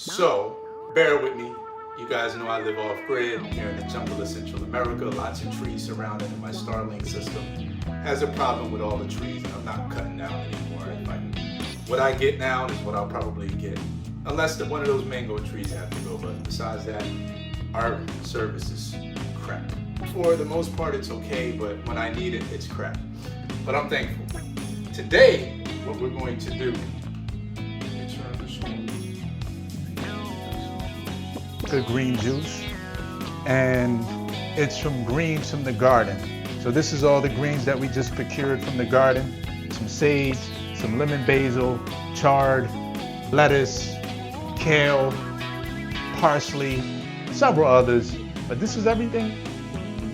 So, bear with me. You guys know I live off grid here in the jungle of Central America. Lots of trees surrounding my Starlink system. Has a problem with all the trees, and I'm not cutting down anymore. What I get now is what I'll probably get, unless one of those mango trees have to go. But besides that, our service is crap. For the most part, it's okay, but when I need it, it's crap. But I'm thankful. Today, what we're going to do. The green juice, and it's from greens from the garden. So this is all the greens that we just procured from the garden. Some sage, some lemon basil, chard, lettuce, kale, parsley, several others. But this is everything.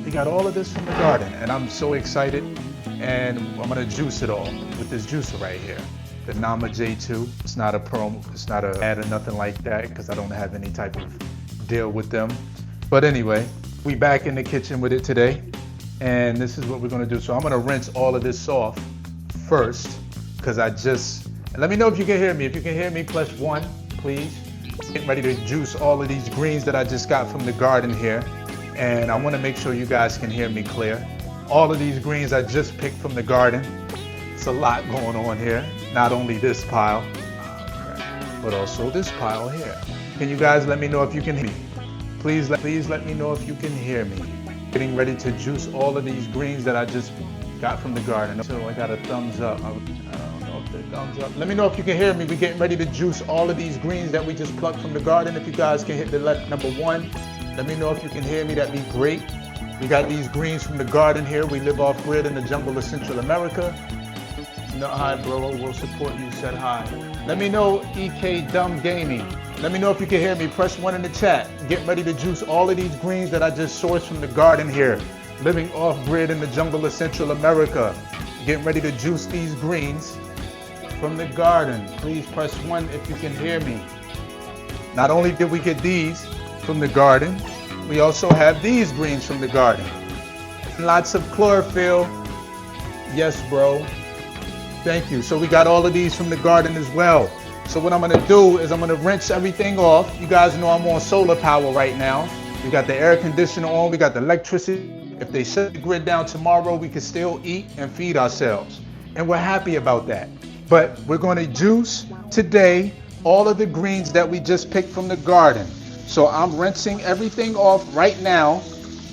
We got all of this from the garden, and I'm so excited. And I'm gonna juice it all with this juicer right here. The Nama J2. It's not a promo, it's not a ad or nothing like that, because I don't have any type of deal with them. But anyway, we back in the kitchen with it today, and this is what we're gonna do. So I'm gonna rinse all of this off first, because let me know if you can hear me. If you can hear me, press 1, please. Getting ready to juice all of these greens that I just got from the garden here, and I wanna make sure you guys can hear me clear. All of these greens I just picked from the garden. It's a lot going on here. Not only this pile, but also this pile here. Can you guys let me know if you can hear me? Please let me know if you can hear me. Getting ready to juice all of these greens that I just got from the garden. So I got a thumbs up. I don't know if the thumbs up. Let me know if you can hear me. We're getting ready to juice all of these greens that we just plucked from the garden. If you guys can hit the number 1, let me know if you can hear me. That'd be great. We got these greens from the garden here. We live off grid in the jungle of Central America. No, hi, bro. We'll support you. Said hi. Let me know, EK Dumb Gaming. Let me know if you can hear me. Press 1 in the chat. Get ready to juice all of these greens that I just sourced from the garden here. Living off grid in the jungle of Central America. Getting ready to juice these greens from the garden. Please press 1 if you can hear me. Not only did we get these from the garden, we also have these greens from the garden. Lots of chlorophyll. Yes, bro. Thank you. So we got all of these from the garden as well. So what I'm gonna do is I'm gonna rinse everything off. You guys know I'm on solar power right now. We got the air conditioner on, we got the electricity. If they shut the grid down tomorrow, we can still eat and feed ourselves. And we're happy about that. But we're gonna juice today all of the greens that we just picked from the garden. So I'm rinsing everything off right now.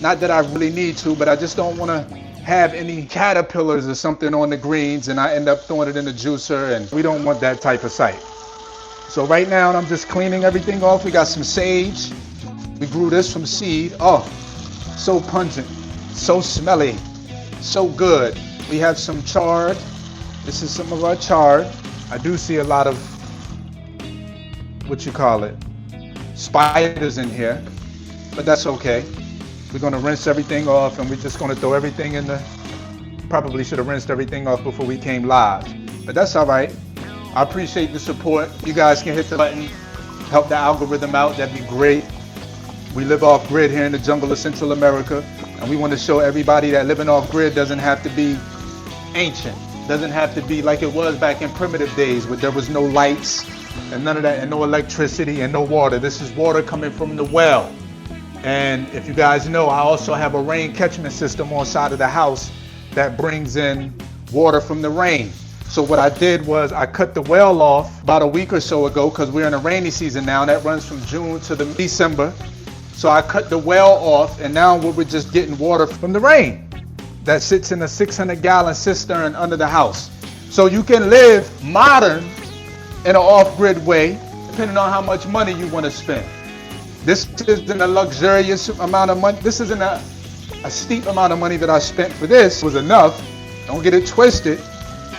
Not that I really need to, but I just don't wanna have any caterpillars or something on the greens and I end up throwing it in the juicer, and we don't want that type of sight. So right now I'm just cleaning everything off. We got some sage. We grew this from seed. Oh, so pungent, so smelly, so good. We have some chard. This is some of our chard. I do see a lot of, spiders in here, but that's okay. We're gonna rinse everything off, and we're just gonna throw everything in probably should have rinsed everything off before we came live, but that's all right. I appreciate the support. You guys can hit the button, help the algorithm out, that'd be great. We live off grid here in the jungle of Central America, and we want to show everybody that living off grid doesn't have to be ancient, doesn't have to be like it was back in primitive days where there was no lights and none of that, and no electricity and no water. This is water coming from the well. And if you guys know, I also have a rain catchment system on side of the house that brings in water from the rain. So what I did was I cut the well off about a week or so ago, because we're in a rainy season now. That runs from June to the December. So I cut the well off, and now we're just getting water from the rain that sits in a 600-gallon cistern under the house. So you can live modern in an off-grid way, depending on how much money you want to spend. This isn't a luxurious amount of money. This isn't a steep amount of money that I spent for this. It was enough. Don't get it twisted.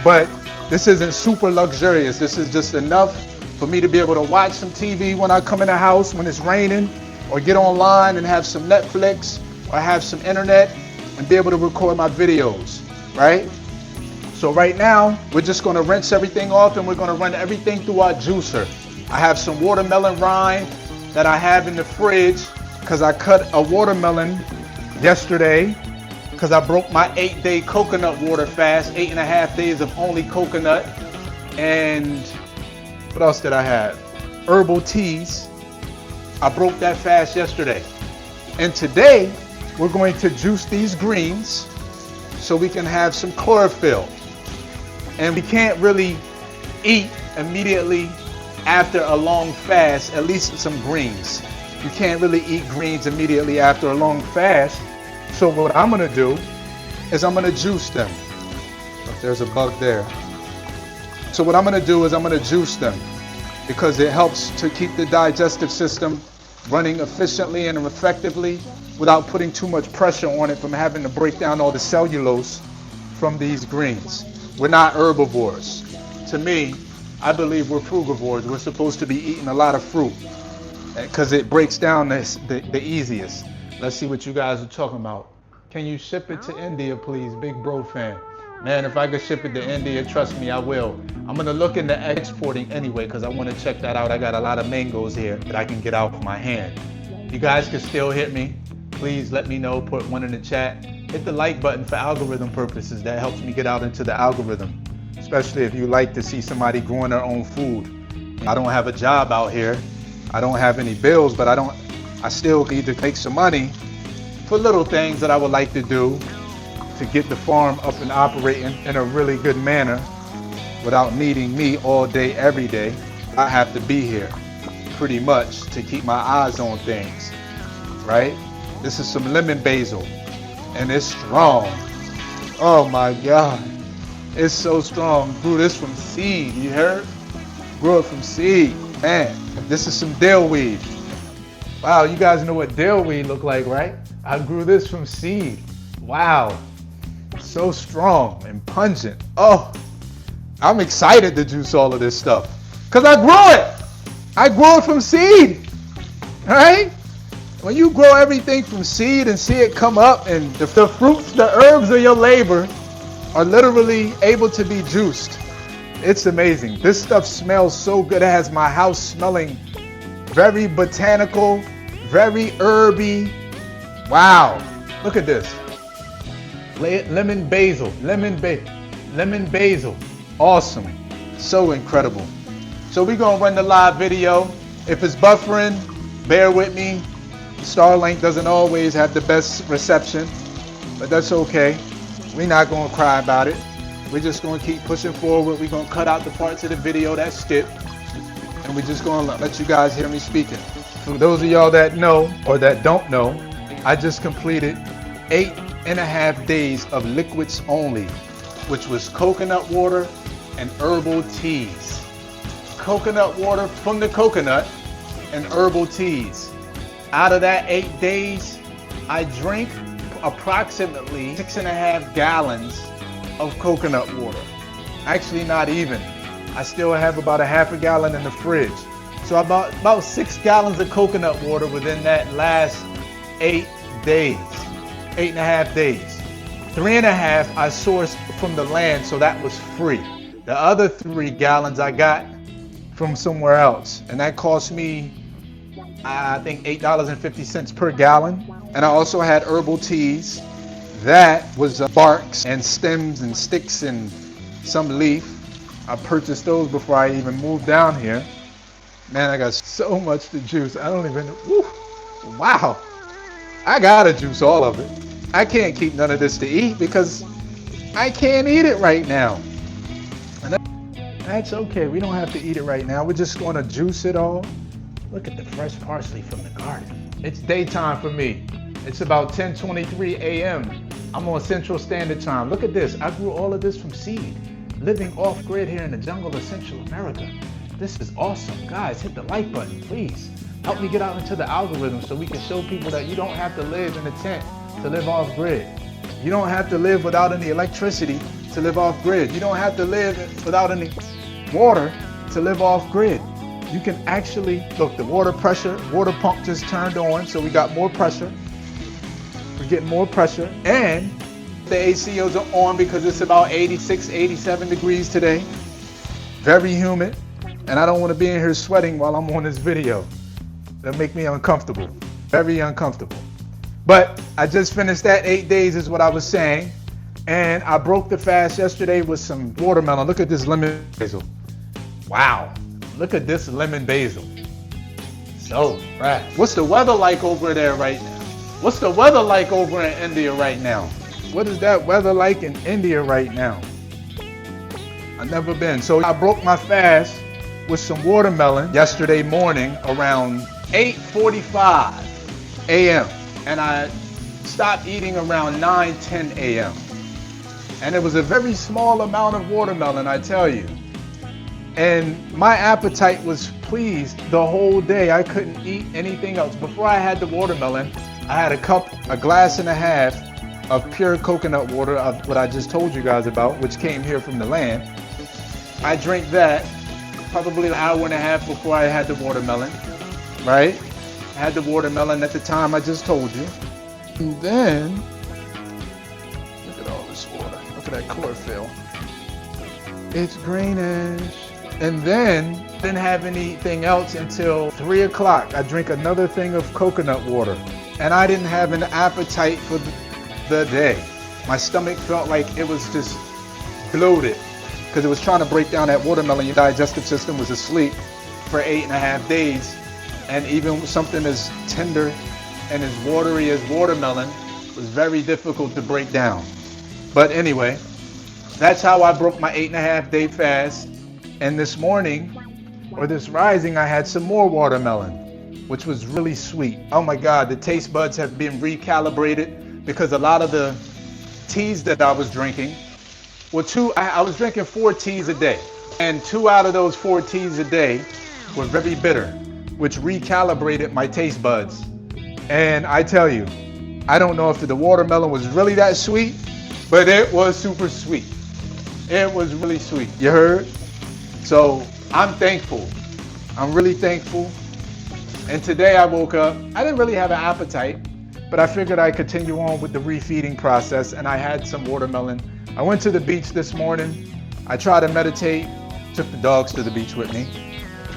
But this isn't super luxurious. This is just enough for me to be able to watch some TV when I come in the house when it's raining, or get online and have some Netflix, or have some internet and be able to record my videos, right? So right now, we're just gonna rinse everything off, and we're gonna run everything through our juicer. I have some watermelon rind that I have in the fridge, because I cut a watermelon yesterday, because I broke my 8-day coconut water fast, 8.5 days of only coconut. And what else did I have? herbal teas. I broke that fast yesterday. And today, we're going to juice these greens so we can have some chlorophyll. And we can't really eat immediately after a long fast, at least some greens. You can't really eat greens immediately after a long fast. So what I'm gonna do is I'm gonna juice them. If there's a bug there. So what I'm gonna do is I'm gonna juice them because it helps to keep the digestive system running efficiently and effectively without putting too much pressure on it from having to break down all the cellulose from these greens. We're not herbivores. To me, I believe we're frugivores. We're supposed to be eating a lot of fruit because it breaks down the easiest. Let's see what you guys are talking about. Can you ship it to India, please? Big bro fan. Man, if I could ship it to India, trust me, I will. I'm gonna look into exporting anyway because I want to check that out. I got a lot of mangoes here that I can get out of my hand. You guys can still hit me. Please let me know, put one in the chat. Hit the like button for algorithm purposes. That helps me get out into the algorithm, especially if you like to see somebody growing their own food. I don't have a job out here. I don't have any bills, but I still need to make some money for little things that I would like to do to get the farm up and operating in a really good manner without needing me all day, every day. I have to be here pretty much to keep my eyes on things, right? This is some lemon basil and it's strong. Oh my God, it's so strong. Grew this from seed, you heard? Grew it from seed, man. This is some dill weed. Wow, you guys know what dill weed look like, right? I grew this from seed. Wow, so strong and pungent. Oh, I'm excited to juice all of this stuff because I grew it. I grew it from seed, all right? When you grow everything from seed and see it come up and the fruits, the herbs of your labor are literally able to be juiced. It's amazing. This stuff smells so good. It has my house smelling very botanical, very herby. Wow, look at this. Lemon basil, lemon basil. Awesome, so incredible. So we're gonna run the live video. If it's buffering, bear with me. Starlink doesn't always have the best reception, but that's okay. We're not gonna cry about it. We're just gonna keep pushing forward. We're gonna cut out the parts of the video that skip, and we're just gonna let you guys hear me speaking. For those of y'all that know or that don't know, I just completed 8.5 days of liquids only, which was coconut water and herbal teas. Coconut water from the coconut and herbal teas. Out of that 8 days, I drank approximately 6.5 gallons of coconut water. Actually, not even. I still have about a half a gallon in the fridge. So about 6 gallons of coconut water within that last 8 days, 8.5 days. 3.5 I sourced from the land, so that was free. The other 3 gallons I got from somewhere else, and that cost me, I think, $8.50 per gallon. And I also had herbal teas. That was barks and stems and sticks and some leaf. I purchased those before I even moved down here. Man, I got so much to juice. I don't even, woo, wow. I gotta juice all of it. I can't keep none of this to eat because I can't eat it right now. And that's okay. We don't have to eat it right now. We're just gonna juice it all. Look at the fresh parsley from the garden. It's daytime for me. It's about 10:23 a.m. I'm on Central Standard Time. Look at this. I grew all of this from seed, living off-grid here in the jungle of Central America. This is awesome. Guys, hit the like button, please. Help me get out into the algorithm so we can show people that you don't have to live in a tent to live off-grid. You don't have to live without any electricity to live off-grid. You don't have to live without any water to live off-grid. You can actually, look, the water pump just turned on, so we got more pressure. We're getting more pressure, and the ACOs are on because it's about 86, 87 degrees today. Very humid, and I don't want to be in here sweating while I'm on this video. That'll make me uncomfortable, very uncomfortable. But I just finished that 8 days is what I was saying, and I broke the fast yesterday with some watermelon. Look at this lemon basil. Wow, look at this lemon basil. So fresh. What's the weather like over there right now? What's the weather like over in India right now? What is that weather like in India right now? I've never been. So I broke my fast with some watermelon yesterday morning around 8:45 a.m. And I stopped eating around 9:10 a.m. And it was a very small amount of watermelon, I tell you. And my appetite was pleased the whole day. I couldn't eat anything else. Before I had the watermelon, I had a glass and a half of pure coconut water, of what I just told you guys about, which came here from the land. I drank that probably an hour and a half before I had the watermelon, right? I had the watermelon at the time I just told you. And then, look at all this water. Look at that chlorophyll. It's greenish. And then, didn't have anything else until 3 o'clock. I drank another thing of coconut water. And I didn't have an appetite for the day. My stomach felt like it was just bloated because it was trying to break down that watermelon. Your digestive system was asleep for 8.5 days. And even something as tender and as watery as watermelon was very difficult to break down. But anyway, that's how I broke my 8.5 day fast. And this morning, or this rising, I had some more watermelon, which was really sweet. Oh my God, the taste buds have been recalibrated because a lot of the teas that I was drinking, I was drinking 4 teas a day. And 2 out of those 4 teas a day were very bitter, which recalibrated my taste buds. And I tell you, I don't know if the watermelon was really that sweet, but it was super sweet. It was really sweet. You heard? So I'm thankful. I'm really thankful. And today I woke up, I didn't really have an appetite, but I figured I'd continue on with the refeeding process, and I had some watermelon. I went to the beach this morning. I tried to meditate, took the dogs to the beach with me.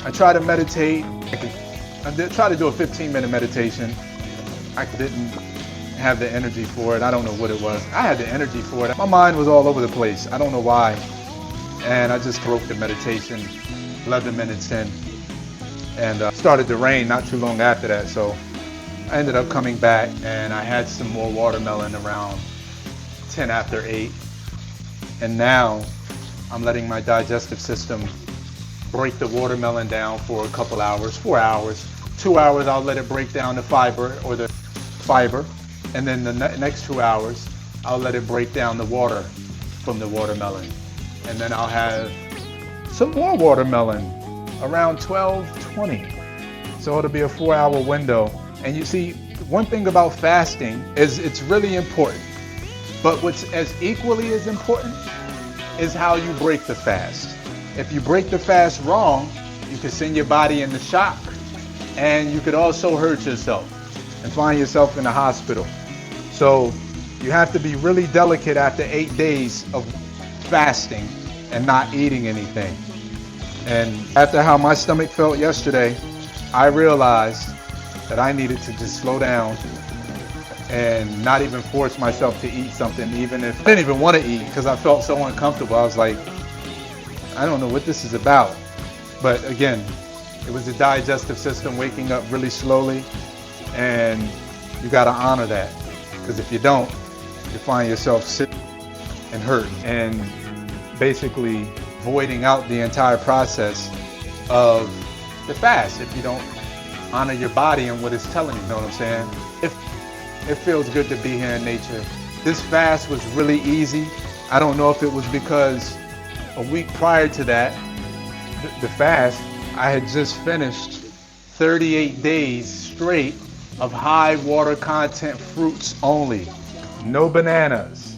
I tried to meditate. I did try to do a 15-minute meditation. I didn't have the energy for it. I don't know what it was. I had the energy for it. My mind was all over the place. I don't know why. And I just broke the meditation 11 minutes in. And started to rain not too long after that. So I ended up coming back and I had some more watermelon around 10 after 8. And now I'm letting my digestive system break the watermelon down for a couple hours, 4 hours. 2 hours I'll let it break down the fiber. And then the next 2 hours I'll let it break down the water from the watermelon. And then I'll have some more watermelon around 12:20. So it'll be a 4-hour window. And you see, one thing about fasting is it's really important. But what's as equally as important is how you break the fast. If you break the fast wrong, you can send your body into shock, and you could also hurt yourself and find yourself in the hospital. So you have to be really delicate after 8 days of fasting and not eating anything. And after how my stomach felt yesterday, I realized that I needed to just slow down and not even force myself to eat something, even if I didn't even want to eat because I felt so uncomfortable. I was like, I don't know what this is about. But again, it was the digestive system waking up really slowly, and you got to honor that, because if you don't, you find yourself sick and hurt and basically voiding out the entire process of the fast if you don't honor your body and what it's telling you. You know what I'm saying? It feels good to be here in nature. This fast was really easy. I don't know if it was because a week prior to that, the fast, I had just finished 38 days straight of high water content fruits only. No bananas.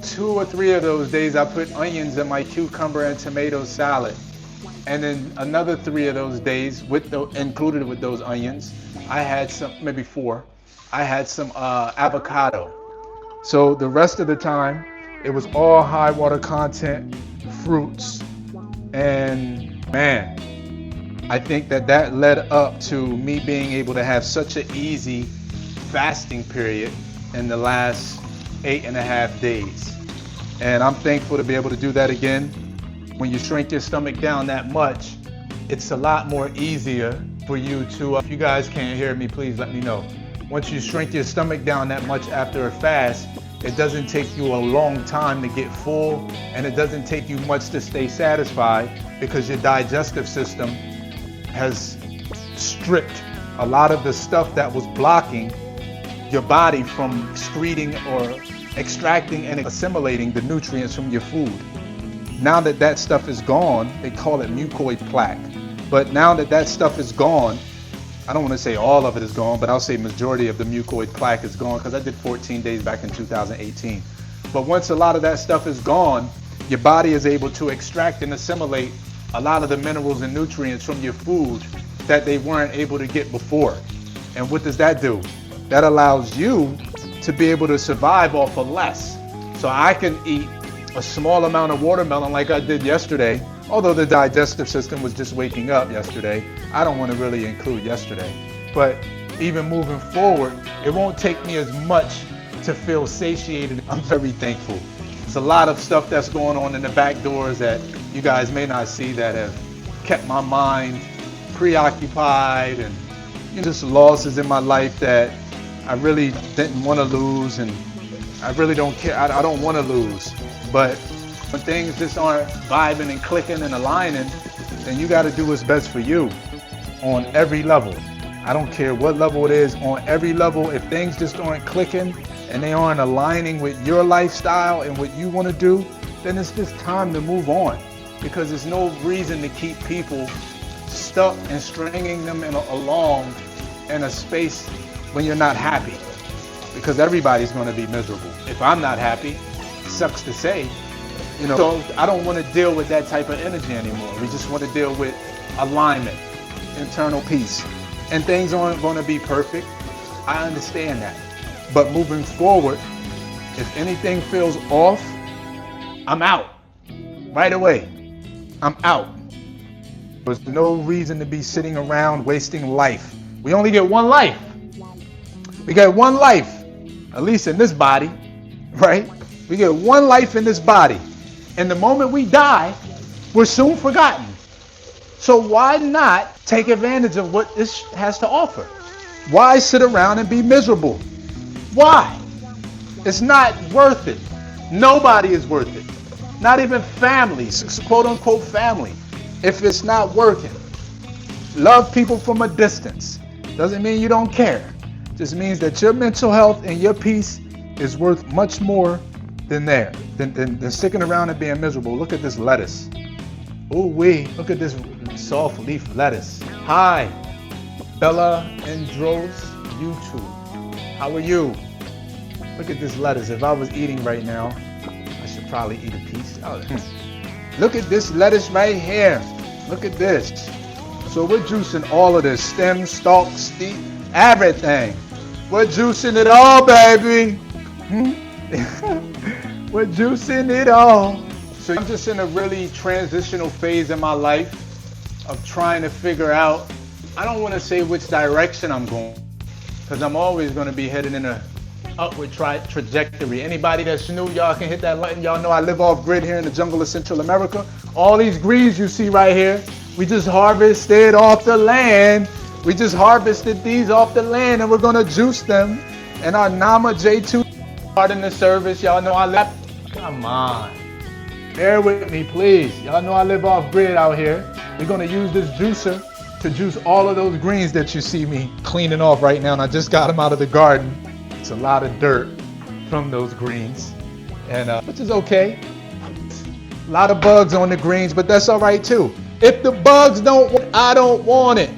2 or 3 of those days I put onions in my cucumber and tomato salad. And then another 3 of those days, included with those onions, I had some, maybe 4, I had some avocado. So the rest of the time, it was all high water content fruits. And man, I think that led up to me being able to have such an easy fasting period in the last 8.5 days. And I'm thankful to be able to do that again. When you shrink your stomach down that much, it's a lot more easier for you to, if you guys can't hear me, please let me know. Once you shrink your stomach down that much after a fast, it doesn't take you a long time to get full, and it doesn't take you much to stay satisfied, because your digestive system has stripped a lot of the stuff that was blocking your body from excreting or extracting and assimilating the nutrients from your food. Now that that stuff is gone, they call it mucoid plaque. But now that that stuff is gone, I don't want to say all of it is gone, but I'll say majority of the mucoid plaque is gone, because I did 14 days back in 2018. But once a lot of that stuff is gone, your body is able to extract and assimilate a lot of the minerals and nutrients from your food that they weren't able to get before. And what does that do? That allows you to be able to survive off of less. So I can eat a small amount of watermelon like I did yesterday, although the digestive system was just waking up yesterday. I don't want to really include yesterday. But even moving forward, it won't take me as much to feel satiated. I'm very thankful. There's a lot of stuff that's going on in the back doors that you guys may not see that have kept my mind preoccupied, and just losses in my life that I really didn't want to lose, and I really don't care. I don't want to lose. But when things just aren't vibing and clicking and aligning, then you got to do what's best for you on every level. I don't care what level it is, on every level. If things just aren't clicking and they aren't aligning with your lifestyle and what you want to do, then it's just time to move on, because there's no reason to keep people stuck and stringing them along in a space when you're not happy, because everybody's going to be miserable. If I'm not happy, sucks to say, so I don't want to deal with that type of energy anymore. We just want to deal with alignment, internal peace. And things aren't going to be perfect. I understand that. But moving forward, if anything feels off, I'm out right away. I'm out. There's no reason to be sitting around wasting life. We only get one life. We get one life, at least in this body, right? We get one life in this body. And the moment we die, we're soon forgotten. So why not take advantage of what this has to offer? Why sit around and be miserable? Why? It's not worth it. Nobody is worth it. Not even families, quote unquote family, if it's not working. Love people from a distance. Doesn't mean you don't care. Just means that your mental health and your peace is worth much more than than sticking around and being miserable. Look at this lettuce. Ooh wee, look at this soft leaf lettuce. Hi, Bella Andros YouTube. How are you? Look at this lettuce. If I was eating right now, I should probably eat a piece. Oh, look at this lettuce right here. Look at this. So we're juicing all of this, stem, stalk, everything. We're juicing it all, baby. We're juicing it all. So I'm just in a really transitional phase in my life of trying to figure out, I don't want to say which direction I'm going, because I'm always going to be headed in a upward trajectory. Anybody that's new, y'all can hit that button. Y'all know I live off grid here in the jungle of Central America. All these greens you see right here, we just harvested off the land. We just harvested these off the land, and we're going to juice them. And our Nama J2 part in the service. Y'all know I live. Come on. Bear with me, please. Y'all know I live off grid out here. We're going to use this juicer to juice all of those greens that you see me cleaning off right now. And I just got them out of the garden. It's a lot of dirt from those greens, and which is okay. A lot of bugs on the greens, but that's all right too. If the bugs don't want it, I don't want it.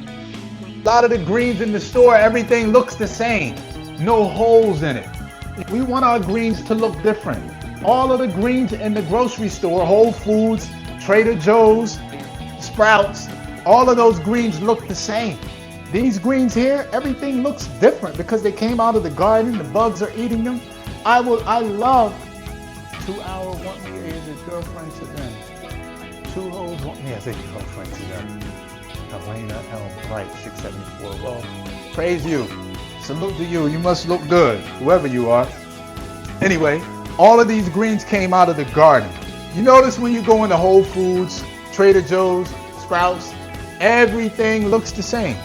A lot of the greens in the store, everything looks the same. No holes in it. We want our greens to look different. All of the greens in the grocery store, Whole Foods, Trader Joe's, Sprouts, all of those greens look the same. These greens here, everything looks different because they came out of the garden. The bugs are eating them. I love 2 hour want me is a girlfriend to them. 2 hoes want me as a girlfriend to them. Elena Elm Bright 674. Well, praise you. Salute to you. You must look good, whoever you are. Anyway, all of these greens came out of the garden. You notice when you go into Whole Foods, Trader Joe's, Sprouts, everything looks the same.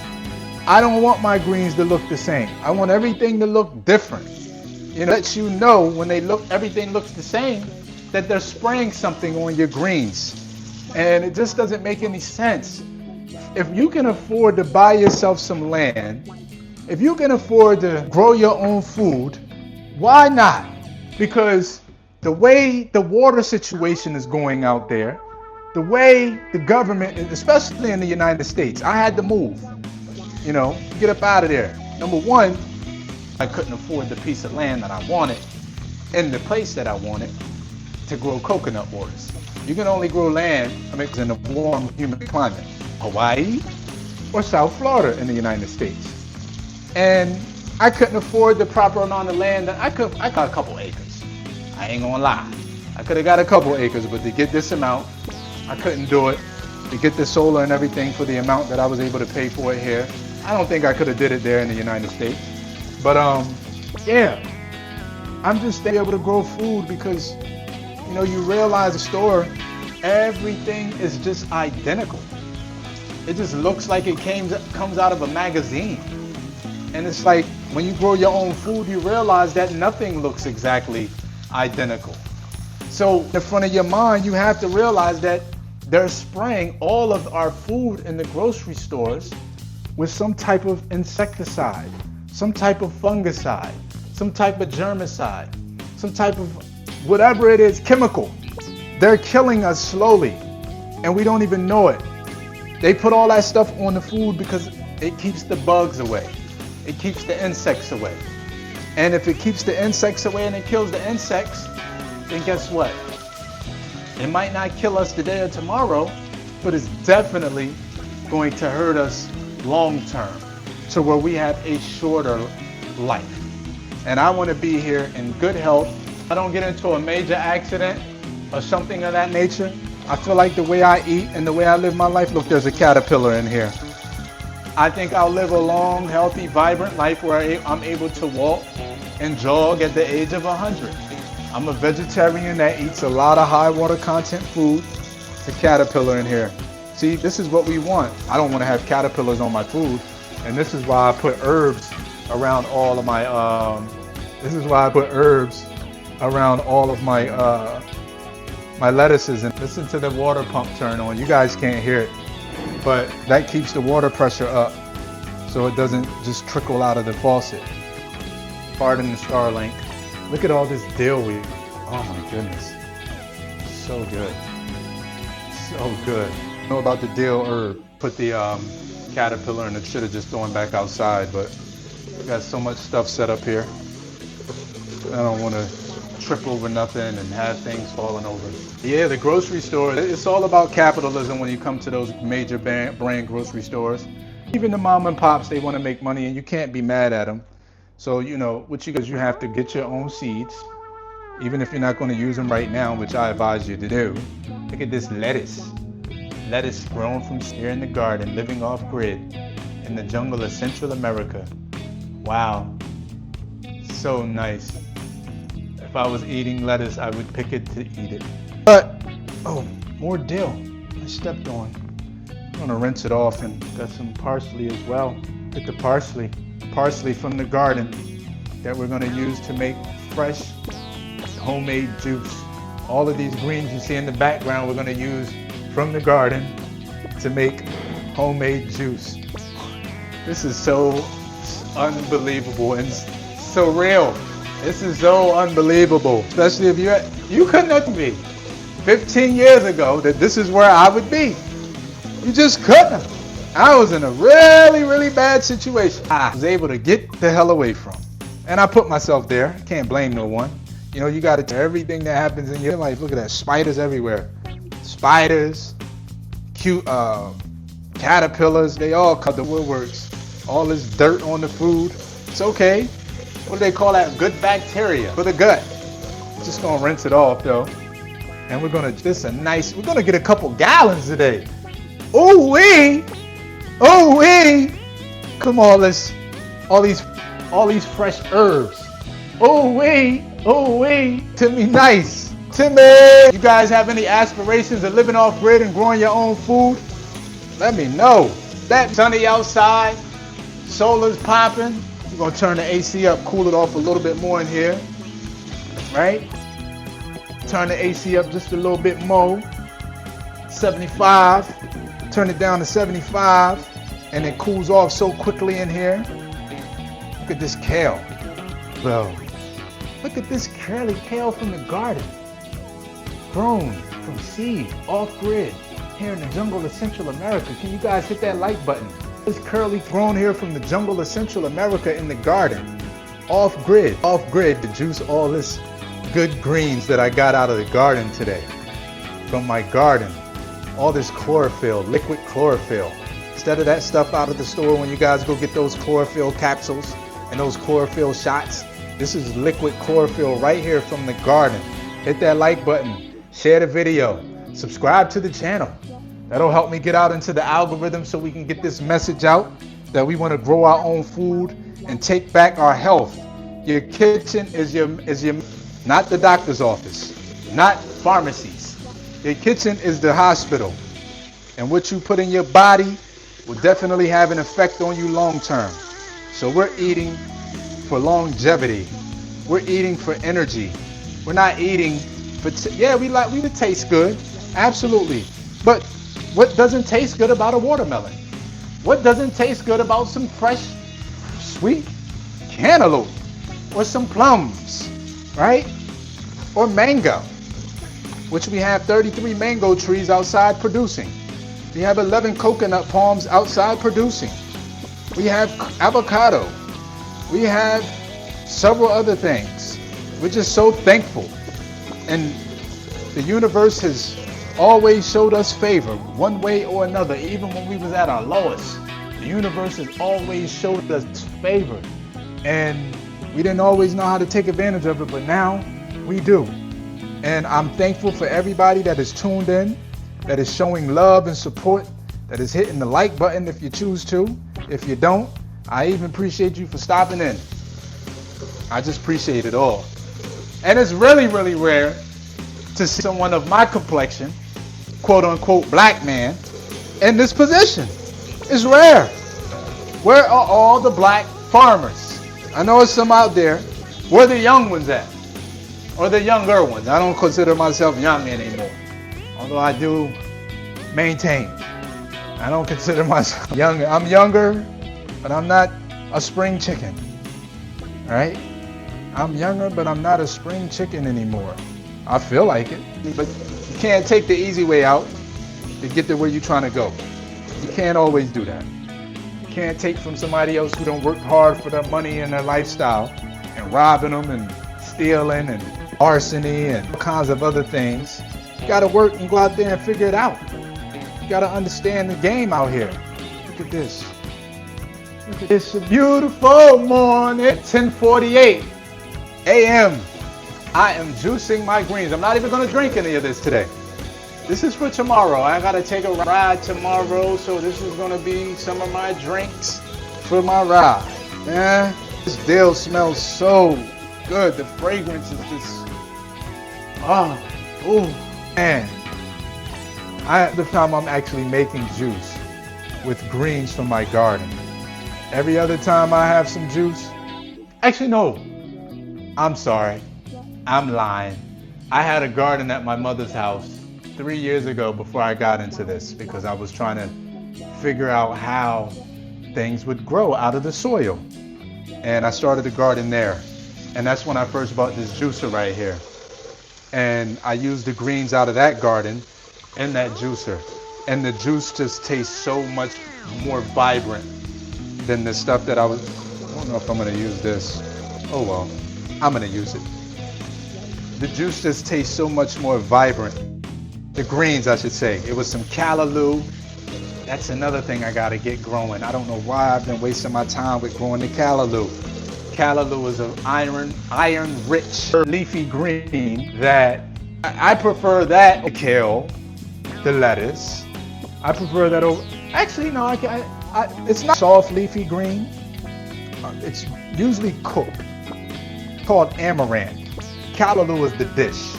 I don't want my greens to look the same. I want everything to look different. It lets you know when everything looks the same, that they're spraying something on your greens. And it just doesn't make any sense. If you can afford to buy yourself some land, if you can afford to grow your own food, why not? Because the way the water situation is going out there, the way the government, especially in the United States, I had to move, get up out of there. Number one, I couldn't afford the piece of land that I wanted in the place that I wanted to grow coconut waters. You can only grow land in a warm, humid climate, Hawaii or South Florida in the United States. And I couldn't afford the proper amount of land. I got a couple acres. I ain't gonna lie. I could have got a couple acres, but to get this amount, I couldn't do it. To get the solar and everything for the amount that I was able to pay for it here, I don't think I could have did it there in the United States. But yeah, I'm just able to grow food because, you realize the store, everything is just identical. It just looks like it comes out of a magazine. And it's like when you grow your own food, you realize that nothing looks exactly identical. So in the front of your mind, you have to realize that they're spraying all of our food in the grocery stores with some type of insecticide, some type of fungicide, some type of germicide, some type of whatever it is, chemical. They're killing us slowly and we don't even know it. They put all that stuff on the food because it keeps the bugs away. It keeps the insects away. And if it keeps the insects away and it kills the insects, then guess what? It might not kill us today or tomorrow, but it's definitely going to hurt us long term to where we have a shorter life. And I want to be here in good health. I don't get into a major accident or something of that nature. I feel like the way I eat and the way I live my life, look, there's a caterpillar in here. I think I'll live a long, healthy, vibrant life where I'm able to walk and jog at the age of 100. I'm a vegetarian that eats a lot of high water content food. It's a caterpillar in here. See, this is what we want. I don't want to have caterpillars on my food. And this is why I put herbs around all of my, my lettuces. And listen to the water pump turn on. You guys can't hear it, but that keeps the water pressure up so it doesn't just trickle out of the faucet. Pardon the Starlink. Look at all this dill weed. Oh my goodness. So good. So good. I know about the dill herb. Put the caterpillar and it should have just thrown back outside, but we got so much stuff set up here. I don't want to trip over nothing and have things falling over. Yeah, the grocery store, it's all about capitalism when you come to those major brand grocery stores. Even the mom and pops, they want to make money and you can't be mad at them. So, what you have to get your own seeds, even if you're not going to use them right now, which I advise you to do. Look at this lettuce. Lettuce grown from here in the garden, living off grid in the jungle of Central America. Wow, so nice. If I was eating lettuce, I would pick it to eat it. But, oh, more dill. I stepped on. I'm gonna rinse it off and got some parsley as well. Get the parsley. Parsley from the garden that we're gonna use to make fresh homemade juice. All of these greens you see in the background, we're gonna use from the garden to make homemade juice. This is so unbelievable and so real. This is so unbelievable, especially if you couldn't have me 15 years ago that this is where I would be. You just couldn't have. I was in a really, really bad situation. I was able to get the hell away from. And I put myself there. Can't blame no one. You got to do everything that happens in your life. Look at that, spiders everywhere. Spiders, cute caterpillars, they all cut the woodworks. All this dirt on the food. It's okay. What do they call that? Good bacteria for the gut. Just gonna rinse it off though. And we're gonna get a couple gallons today. Ooh wee! Ooh wee! Come on, all these fresh herbs. Ooh wee! Ooh wee! Timmy nice. Timmy! You guys have any aspirations of living off grid and growing your own food? Let me know. That sunny outside, solar's popping. We're gonna turn the AC up, cool it off a little bit more in here, right? Turn the AC up just a little bit more. 75. Turn it down to 75, and it cools off so quickly in here. Look at this kale, bro. Look at this curly kale from the garden, grown from seed, off-grid, here in the jungle of Central America. Can you guys hit that like button? This curly grown here from the jungle of Central America in the garden, off-grid to juice all this good greens that I got out of the garden today, from my garden. All this chlorophyll, liquid chlorophyll. Instead of that stuff out of the store when you guys go get those chlorophyll capsules and those chlorophyll shots, this is liquid chlorophyll right here from the garden. Hit that like button, share the video, subscribe to the channel. That'll help me get out into the algorithm so we can get this message out that we want to grow our own food and take back our health. Your kitchen is your not the doctor's office, not pharmacies. Your kitchen is the hospital. And what you put in your body will definitely have an effect on you long term. So we're eating for longevity. We're eating for energy. We're not eating for, we would taste good, absolutely. But what doesn't taste good about a watermelon? What doesn't taste good about some fresh, sweet cantaloupe or some plums, right? Or mango, which we have 33 mango trees outside producing. We have 11 coconut palms outside producing. We have avocado. We have several other things. We're just so thankful. And the universe has always showed us favor one way or another. Even when we was at our lowest, the universe has always showed us favor. And we didn't always know how to take advantage of it, but now we do. And I'm thankful for everybody that is tuned in, that is showing love and support, that is hitting the like button if you choose to. If you don't, I even appreciate you for stopping in. I just appreciate it all. And it's really, really rare to see someone of my complexion, quote unquote black man, in this position. It's rare. Where are all the black farmers? I know there's some out there. Where are the young ones at? Or the younger ones? I don't consider myself young anymore, although I do maintain. I don't consider myself young. I'm younger, but I'm not a spring chicken, right? I'm younger, but I'm not a spring chicken anymore. I feel like it, but you can't take the easy way out to get to where you're trying to go. You can't always do that. You can't take from somebody else who don't work hard for their money and their lifestyle and robbing them and stealing and larceny and all kinds of other things. You gotta work and go out there and figure it out. You gotta understand the game out here. Look at this. Look at this. It's a beautiful morning. 10:48 a.m. I am juicing my greens. I'm not even gonna drink any of this today. This is for tomorrow. I gotta take a ride tomorrow, so this is gonna be some of my drinks for my ride. Yeah, this dill smells so good. The fragrance is just, man. This time I'm actually making juice with greens from my garden. Every other time I have some juice, actually no, I'm sorry, I'm lying. I had a garden at my mother's house 3 years ago before I got into this, because I was trying to figure out how things would grow out of the soil. And I started a garden there. And that's when I first bought this juicer right here. And I used the greens out of that garden in that juicer. And the juice just tastes so much more vibrant than the stuff that I don't know if I'm gonna use this. Oh well, I'm gonna use it. The juice just tastes so much more vibrant. The greens, I should say. It was some callaloo. That's another thing I gotta get growing. I don't know why I've been wasting my time with growing the callaloo. Callaloo is an iron-rich leafy green that I prefer that to kale, the lettuce. I prefer that over. Actually, no, it's not soft leafy green. It's usually cooked, called amaranth. Callaloo is the dish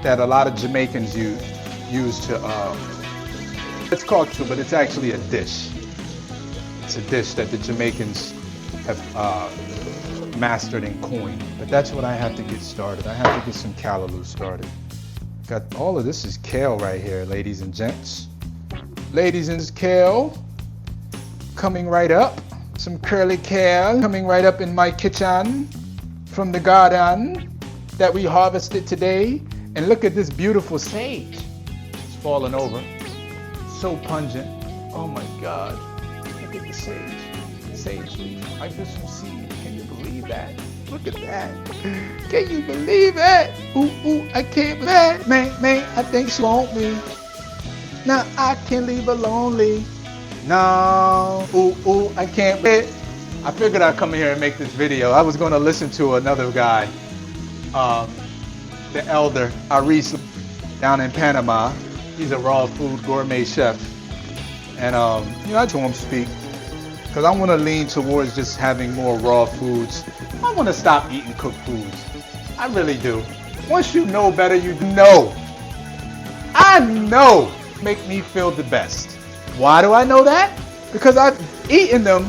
that a lot of Jamaicans use to. It's called too, but it's actually a dish. It's a dish that the Jamaicans have mastered and coined. But that's what I have to get started. I have to get some callaloo started. Got all of this is kale right here, ladies and gents. Ladies and kale coming right up. Some curly kale coming right up in my kitchen from the garden that we harvested today. And look at this beautiful sage. It's falling over. So pungent. Oh my God. Look at the sage. Sage leaf. I just some seed. Can you believe that? Look at that. Can you believe it? Ooh, ooh, I can't believe that. Man, I think she want me. Now I can't leave her lonely. No. Ooh, ooh, I can't wait. I figured I'd come here and make this video. I was going to listen to another guy, the elder Aris down in Panama. He's a raw food gourmet chef. And, I told him speak. Because I want to lean towards just having more raw foods. I want to stop eating cooked foods. I really do. Once you know better, you know. I know. Make me feel the best. Why do I know that? Because I've eaten them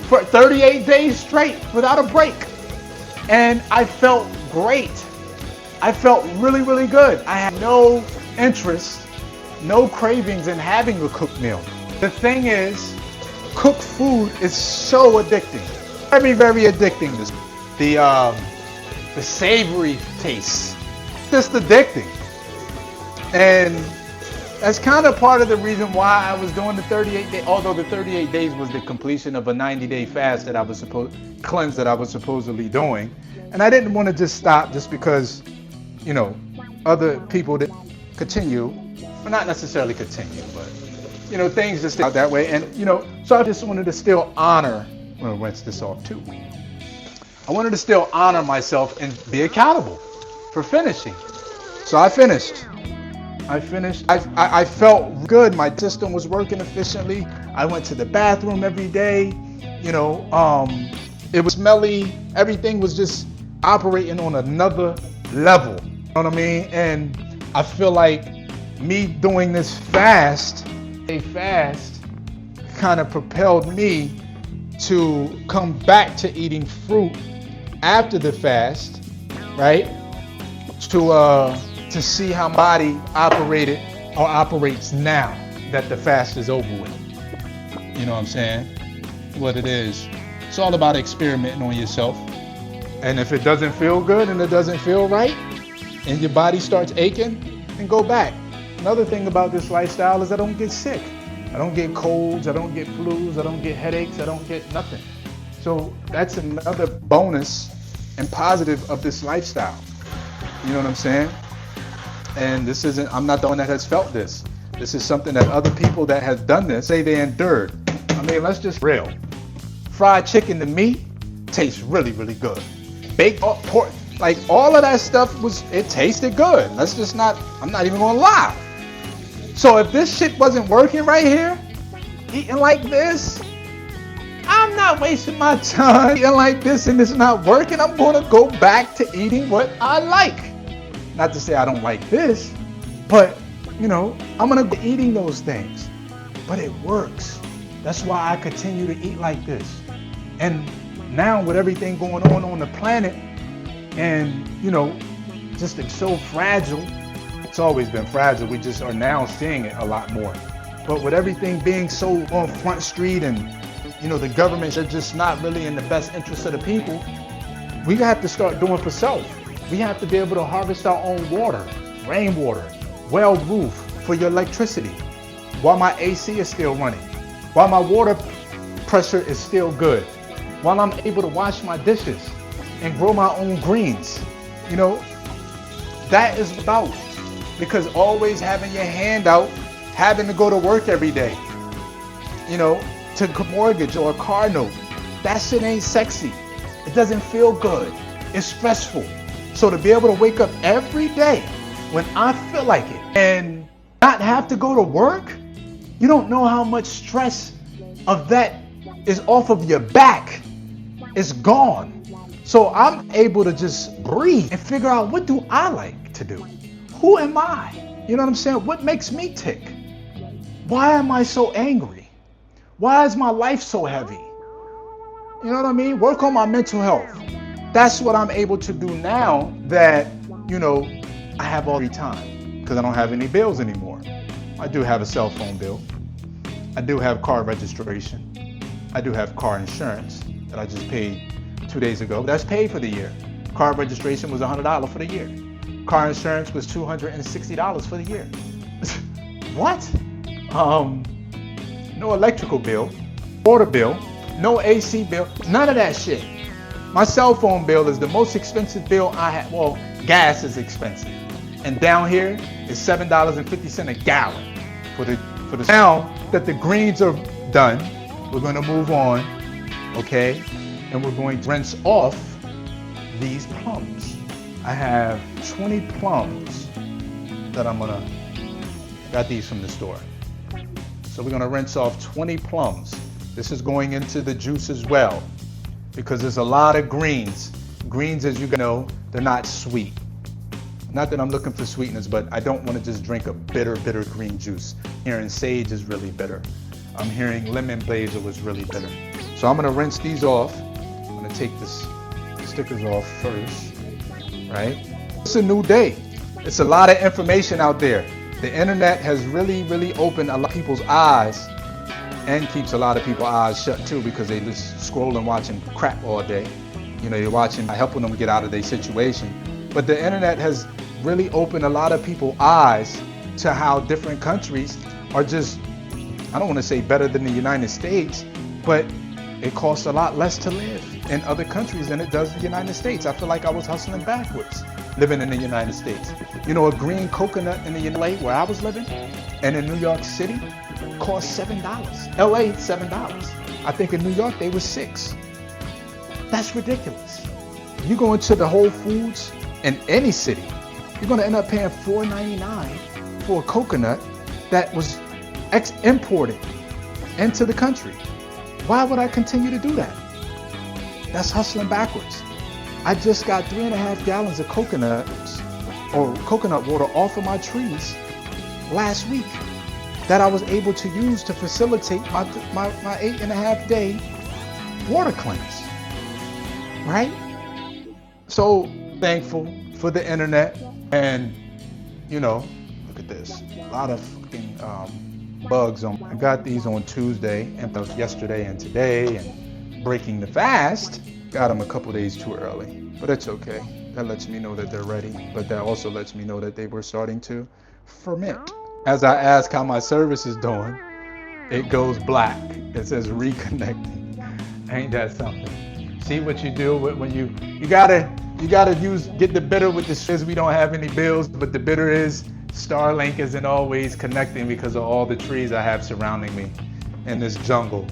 for 38 days straight without a break. And I felt great. I felt really, really good. I had no interest, no cravings in having a cooked meal. The thing is, cooked food is so addicting. Very, very addicting. The savory taste. Just addicting. And that's kind of part of the reason why I was doing the 38 days, although the 38 days was the completion of a 90-day fast that I was supposedly doing. And I didn't want to just stop just because, other people that continue, well, not necessarily continue, but, things just out that way. And, so I just wanted to still honor, I'm going to rinse this off too. I wanted to still honor myself and be accountable for finishing. So I finished. I felt good. My system was working efficiently. I went to the bathroom every day. It was smelly. Everything was just operating on another level. You know what I mean? And I feel like me doing this fast kind of propelled me to come back to eating fruit after the fast, right? To see how my body operated or operates now that the fast is over with. You know what I'm saying? What it is. It's all about experimenting on yourself. And if it doesn't feel good and it doesn't feel right and your body starts aching, then go back. Another thing about this lifestyle is I don't get sick. I don't get colds, I don't get flus, I don't get headaches, I don't get nothing. So that's another bonus and positive of this lifestyle. You know what I'm saying? And I'm not the one that has felt this. This is something that other people that have done this say they endured. I mean, let's just real. Fried chicken to me tastes really, really good. Baked pork, like all of that stuff it tasted good. I'm not even gonna lie. So if this shit wasn't working right here, eating like this, I'm not wasting my time eating like this and it's not working. I'm gonna go back to eating what I like. Not to say I don't like this, but I'm gonna be eating those things. But it works. That's why I continue to eat like this. And now with everything going on the planet, and just it's so fragile. It's always been fragile. We just are now seeing it a lot more. But with everything being so on Front Street and the governments are just not really in the best interest of the people, we have to start doing for self. We have to be able to harvest our own water, rainwater, well roof for your electricity, while my AC is still running, while my water pressure is still good, while I'm able to wash my dishes and grow my own greens. That is about, because always having your hand out, having to go to work every day, to mortgage or a car note, that shit ain't sexy. It doesn't feel good. It's stressful. So to be able to wake up every day when I feel like it and not have to go to work, you don't know how much stress of that is off of your back. It's gone. So I'm able to just breathe and figure out, what do I like to do? Who am I? You know what I'm saying? What makes me tick? Why am I so angry? Why is my life so heavy? You know what I mean? Work on my mental health. That's what I'm able to do now that, I have all the time because I don't have any bills anymore. I do have a cell phone bill. I do have car registration. I do have car insurance that I just paid 2 days ago. That's paid for the year. Car registration was $100 for the year. Car insurance was $260 for the year. What? No electrical bill, water bill, no AC bill, none of that shit. My cell phone bill is the most expensive bill I have. Well, gas is expensive. And down here is $7.50 a gallon for the now that the greens are done, we're going to move on, okay? And we're going to rinse off these plums. I have 20 plums that got these from the store. So we're going to rinse off 20 plums. This is going into the juice as well because there's a lot of greens. Greens, as you know, they're not sweet. Not that I'm looking for sweetness, but I don't want to just drink a bitter green juice. I'm hearing sage is really bitter. I'm hearing lemon basil is really bitter. So I'm going to rinse these off. I'm going to take the stickers off first, right? It's a new day. It's a lot of information out there. The internet has really opened a lot of people's eyes and keeps a lot of people's eyes shut too because they just scrolling, watching crap all day. You're watching, helping them get out of their situation. But the internet has really opened a lot of people's eyes to how different countries are just, I don't want to say better than the United States, but it costs a lot less to live in other countries than it does in the United States. I feel like I was hustling backwards living in the United States. A green coconut in the LA where I was living and in New York City cost $7. LA, $7. I think in New York they were $6. That's ridiculous. You go into the Whole Foods in any city, you're going to end up paying $4.99 for a coconut that was imported into the country. Why would I continue to do that? That's hustling backwards. I just got 3.5 gallons of coconuts or coconut water off of my trees last week that I was able to use to facilitate my 8.5 day water cleanse. Right? So thankful for the internet and look at this. A lot of fucking bugs on. I got these on Tuesday and yesterday and today and breaking the fast. Got them a couple days too early, but it's okay. That lets me know that they're ready, but that also lets me know that they were starting to ferment. As I ask how my service is doing, it goes black. It says reconnecting. Ain't that something? See what you do when you gotta get the bitter with the shiz. We don't have any bills, but the bitter is Starlink isn't always connecting because of all the trees I have surrounding me in this jungle.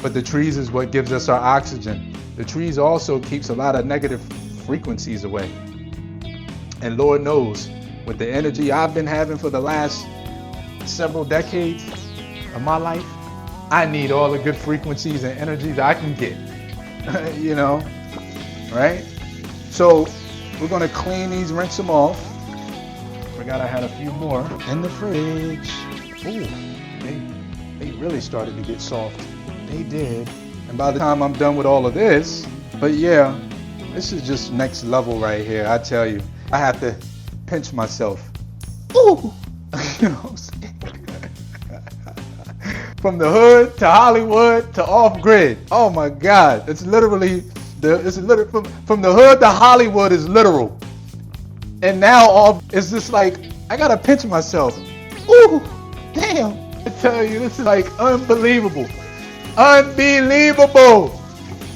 But the trees is what gives us our oxygen. The trees also keeps a lot of negative frequencies away. And Lord knows, with the energy I've been having for the last several decades of my life, I need all the good frequencies and energies I can get. Right? So we're gonna clean these, rinse them off. Forgot I had a few more in the fridge. Ooh, they really started to get soft. They did. And by the time I'm done with all of this, but yeah, this is just next level right here. I tell you, I have to pinch myself. Ooh, From the hood to Hollywood to off grid. Oh my God, it's literally from the hood to Hollywood is literal. And now it's just like I gotta pinch myself. Ooh, damn! I tell you, this is like unbelievable. Unbelievable.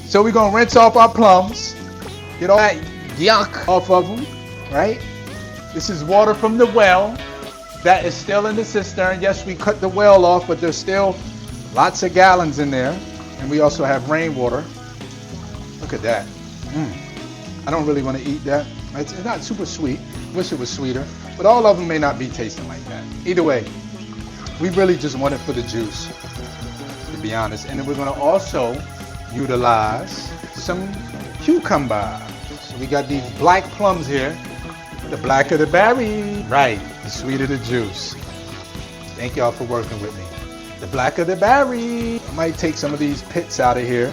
So we're gonna rinse off our plums, get all that yuck off of them, right? This is water from the well that is still in the cistern. Yes, we cut the well off, but there's still lots of gallons in there. And we also have rainwater. Look at that. I don't really want to eat that. It's not super sweet. Wish it was sweeter, but all of them may not be tasting like that. Either way, we really just want it for the juice, to be honest. And then we're going to also utilize some cucumber. So we got these black plums here. The blacker the berry. Right, the sweeter the juice. Thank y'all for working with me. The blacker the berry. I might take some of these pits out of here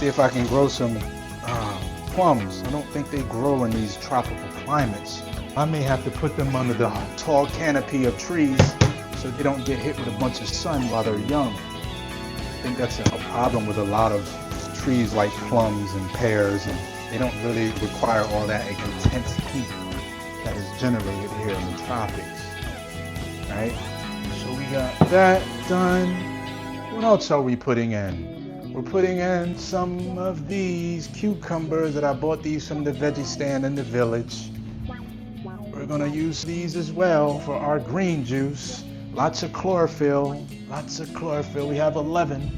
See if I can grow some plums. I don't think they grow in these tropical climates. I may have to put them under the tall canopy of trees so they don't get hit with a bunch of sun while they're young. I think that's a problem with a lot of trees like plums and pears, and they don't really require all that intense heat that is generated here in the tropics, right? So we got that done. What else are we putting in? We're putting in some of these cucumbers that I bought these from the veggie stand in the village. We're gonna use these as well for our green juice. Lots of chlorophyll, lots of chlorophyll. We have 11.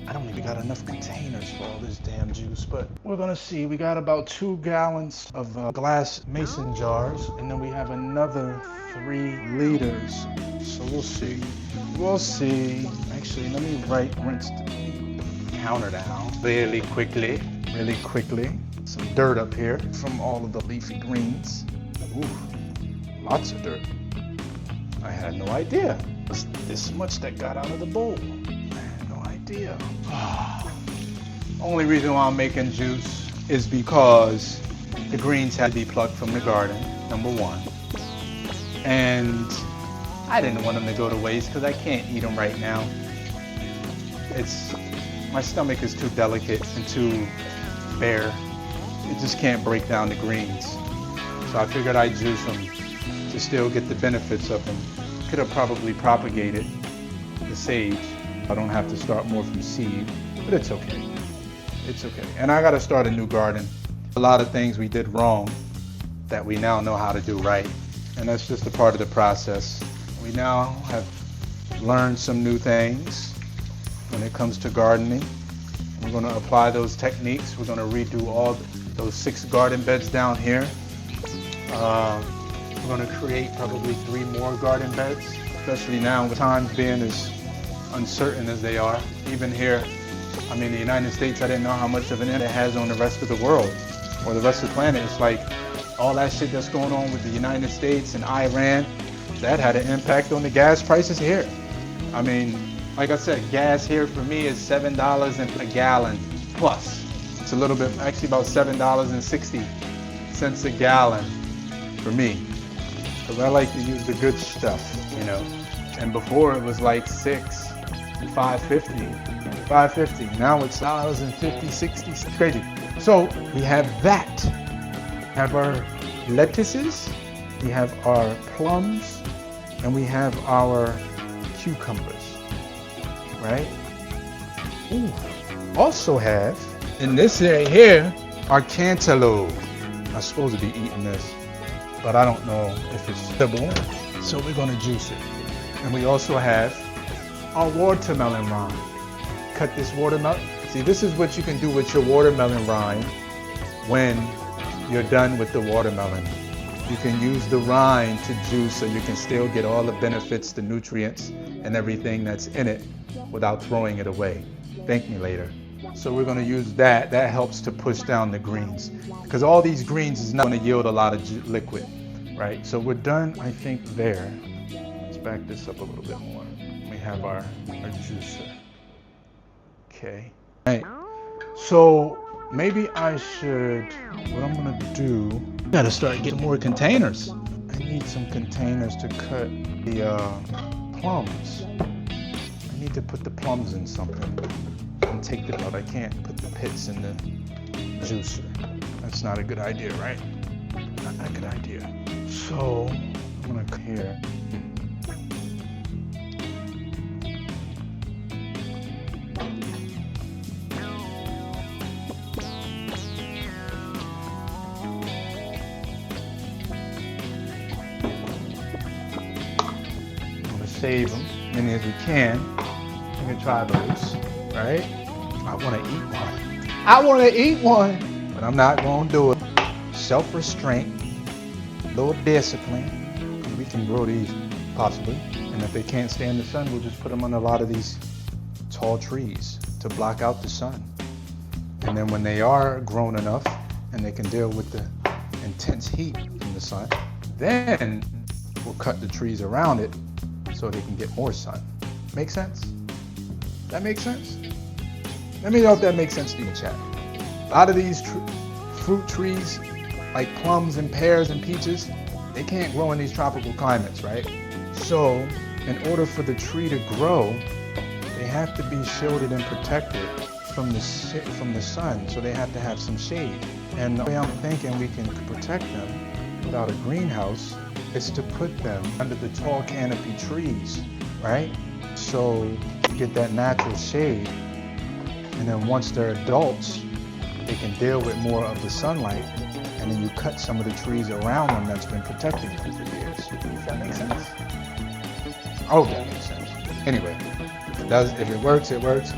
I don't even got enough containers for all this damn juice, but we're gonna see. We got about 2 gallons of glass mason jars, and then we have another 3 liters. So we'll see. We'll see. Actually, let me rinse the counter down really quickly. Some dirt up here from all of the leafy greens. Ooh, lots of dirt. I had no idea. There's this much that got out of the bowl. I had no idea. Only reason why I'm making juice is because the greens had to be plucked from the garden, number one. And I didn't want them to go to waste because I can't eat them right now. My stomach is too delicate and too bare. It just can't break down the greens. So I figured I'd juice them to still get the benefits of them. Could have probably propagated the sage. I don't have to start more from seed, but it's okay. It's okay. And I got to start a new garden. A lot of things we did wrong that we now know how to do right. And that's just a part of the process. We now have learned some new things when it comes to gardening. We're going to apply those techniques. We're going to redo all those 6 garden beds down here. We're going to create probably 3 more garden beds, especially now with times being as uncertain as they are. Even here, I mean, the United States, I didn't know how much of an impact it has on the rest of the world or the rest of the planet. It's like all that shit that's going on with the United States and Iran, that had an impact on the gas prices here. I mean, like I said, gas here for me is $7 a gallon plus. It's a little bit, actually about $7.60 a gallon for me. Because I like to use the good stuff, you know. And before it was like $5.50. Now it's $1.50, $60, it's crazy. So we have that. We have our lettuces, we have our plums, and we have our cucumbers, right? Ooh. Also have, in this area here, our cantaloupe. I'm supposed to be eating this, but I don't know if it's edible, so we're gonna juice it. And we also have our watermelon rind. Cut this watermelon. See, this is what you can do with your watermelon rind when you're done with the watermelon. You can use the rind to juice so you can still get all the benefits, the nutrients, and everything that's in it without throwing it away. Thank me later. So we're gonna use that. That helps to push down the greens because all these greens is not gonna yield a lot of liquid, right? So we're done, I think, there. Let's back this up a little bit more. We have our juicer. Okay. All right. So maybe I should, what I'm gonna do, I gotta start getting more containers. I need some containers to cut the plums. I need to put the plums in something and take them out. I can't put the pits in the juicer. That's not a good idea, right? Not a good idea. So I'm gonna come here. Save them, many as we can. We can try those, right? I want to eat one, but I'm not going to do it. Self-restraint, a little discipline, and we can grow these possibly. And if they can't stand the sun, we'll just put them on a lot of these tall trees to block out the sun. And then when they are grown enough and they can deal with the intense heat from the sun, then we'll cut the trees around it so they can get more sun. Make sense? That makes sense? Let me know if that makes sense to you in chat. A lot of these fruit trees, like plums and pears and peaches, they can't grow in these tropical climates, right? So in order for the tree to grow, they have to be shielded and protected from the sun, so they have to have some shade. And the way I'm thinking we can protect them without a greenhouse is to put them under the tall canopy trees, right? So you get that natural shade, and then once they're adults, they can deal with more of the sunlight, and then you cut some of the trees around them that's been protecting them for years. Does that make sense? Oh, that makes sense. Anyway, if it works, it works.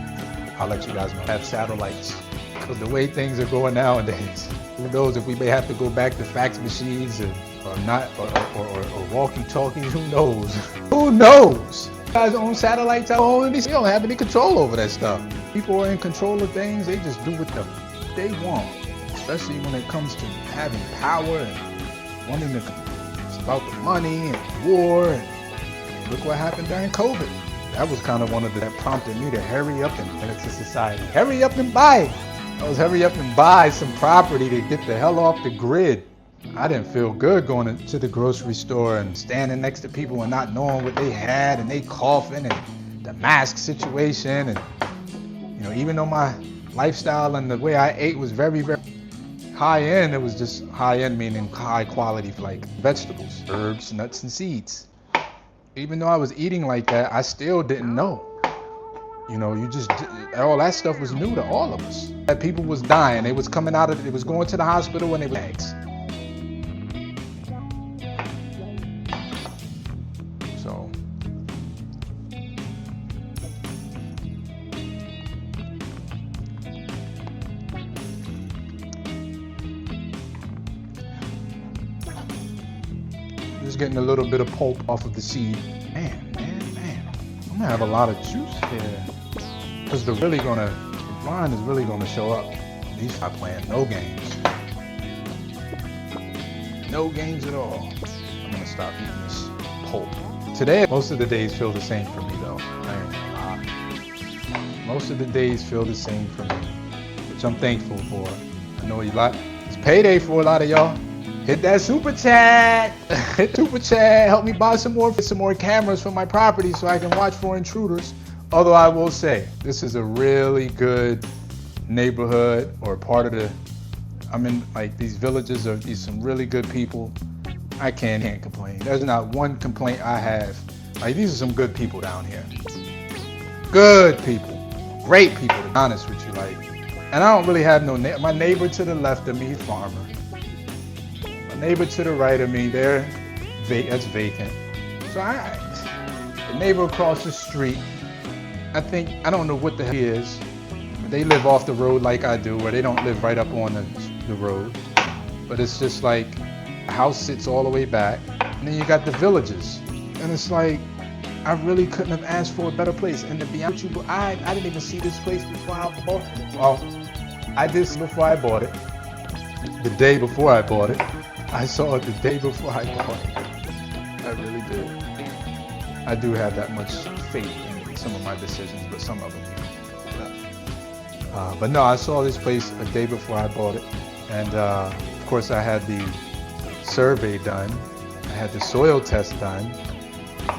I'll let you guys know. I have satellites. Because the way things are going nowadays, who knows if we may have to go back to fax machines or not, or walkie-talkies, who knows? Who knows? You guys own satellites out all of this. You don't have any control over that stuff. People are in control of things, they just do what they want. Especially when it comes to having power and wanting to, it's about the money and war. And look what happened during COVID. That was kind of one of that prompted me to hurry up and get into society. Hurry up and buy. I was hurry up and buy some property to get the hell off the grid. I didn't feel good going to the grocery store and standing next to people and not knowing what they had, and they coughing, and the mask situation, and even though my lifestyle and the way I ate was very, very high end, it was just high end meaning high quality, like vegetables, herbs, nuts, and seeds. Even though I was eating like that, I still didn't know. All that stuff was new to all of us. That people was dying, they was coming out of it, was going to the hospital and they were eggs. So just getting a little bit of pulp off of the seed. Man. I'm gonna have a lot of juice here. Because the line is really gonna show up. At least I playing no games. No games at all. I'm gonna stop eating this pulp. Today, most of the days feel the same for me though. I ain't gonna lie. Most of the days feel the same for me, which I'm thankful for. I know it's payday for a lot of y'all. Hit that super chat. Hit super chat. Help me buy some more cameras for my property so I can watch for intruders. Although I will say, this is a really good neighborhood or part of I'm in like these villages of some really good people. I can't complain. There's not one complaint I have. Like, these are some good people down here. Good people. Great people, to be honest with you. Like, and I don't really have my neighbor to the left of me, he's farmer. Neighbor to the right of me, that's vacant. So the neighbor across the street, I don't know what the hell he is, but they live off the road like I do, where they don't live right up on the road. But it's just like, the house sits all the way back, and then you got the villages. And it's like, I really couldn't have asked for a better place. And to be honest with you, I didn't even see this place before I bought it. Well, I did before I bought it. The day before I bought it. I saw it the day before I bought it. I really did. I do have that much faith in some of my decisions, but some of them. But no, I saw this place a day before I bought it. And of course I had the survey done. I had the soil test done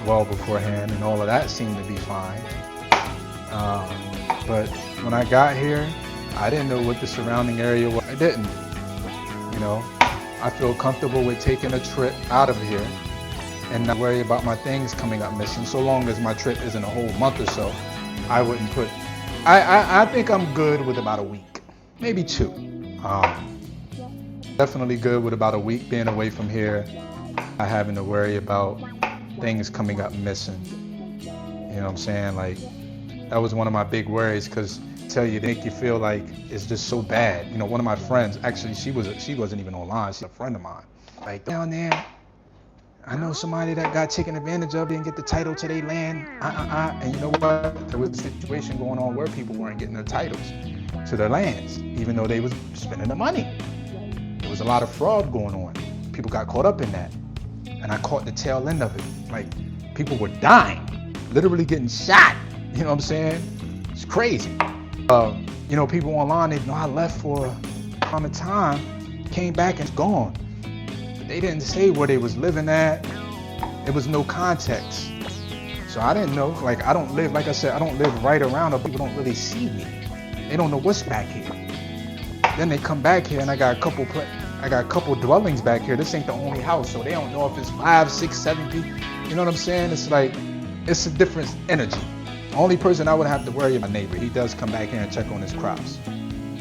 well beforehand, and all of that seemed to be fine. But when I got here, I didn't know what the surrounding area was. I didn't, I feel comfortable with taking a trip out of here and not worry about my things coming up missing. So long as my trip isn't a whole month or so, I wouldn't put, I think I'm good with about a week, maybe 2. Definitely good with about a week being away from here, not having to worry about things coming up missing. You know what I'm saying? Like, that was one of my big worries, because they make you feel like it's just so bad. One of my friends, actually, she wasn't even online. She's a friend of mine. Like, down there, I know somebody that got taken advantage of, didn't get the title to their land. And you know what? There was a situation going on where people weren't getting their titles to their lands, even though they was spending the money. There was a lot of fraud going on. People got caught up in that. And I caught the tail end of it. Like, people were dying, literally getting shot. You know what I'm saying? It's crazy. You know, people online, they know I left for a amount of time, came back and it's gone. But they didn't say where they was living at. There was no context. So I didn't know, like I don't live, like I said, I don't live right around, or people don't really see me. They don't know what's back here. Then they come back here and I got a couple dwellings back here. This ain't the only house, so they don't know if it's 5, 6, 7 people. You know what I'm saying? It's like, it's a different energy. The only person I would have to worry about, my neighbor. He does come back here and check on his crops.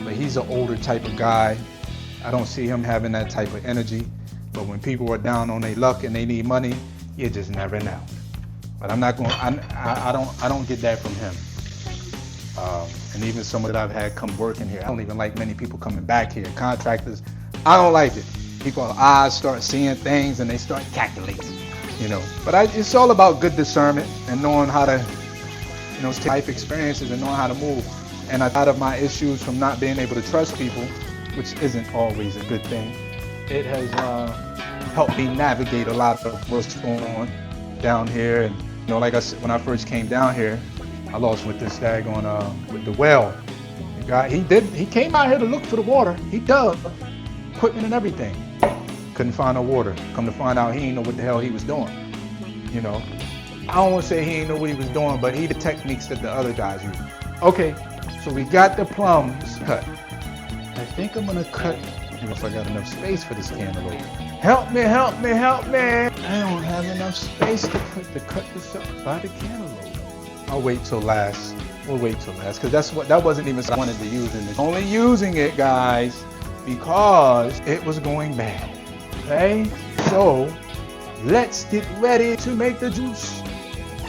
But he's an older type of guy. I don't see him having that type of energy. But when people are down on their luck and they need money, you just never know. But I'm not going, I don't get that from him. And even someone that I've had come working here, I don't even like many people coming back here. Contractors, I don't like it. People's eyes start seeing things and they start calculating, you know. But it's all about good discernment and knowing how to, you know, take life experiences and knowing how to move. And out of my issues from not being able to trust people, which isn't always a good thing, it has helped me navigate a lot of what's going on down here. And you know, like I said, when I first came down here, I lost with this daggone with the well. The guy, he came out here to look for the water. He dug equipment and everything. Couldn't find no water. Come to find out, he didn't know what the hell he was doing. You know, I don't want to say he didn't know what he was doing, but he the techniques that the other guys use. Okay, so we got the plums cut. I think I'm gonna cut. If I got enough space for this cantaloupe. Help me, help me, help me! I don't have enough space to cut this up by the cantaloupe. I'll wait till last. We'll wait till last, because that wasn't even what I wanted to use in this. Only using it, guys, because it was going bad. Okay? So let's get ready to make the juice.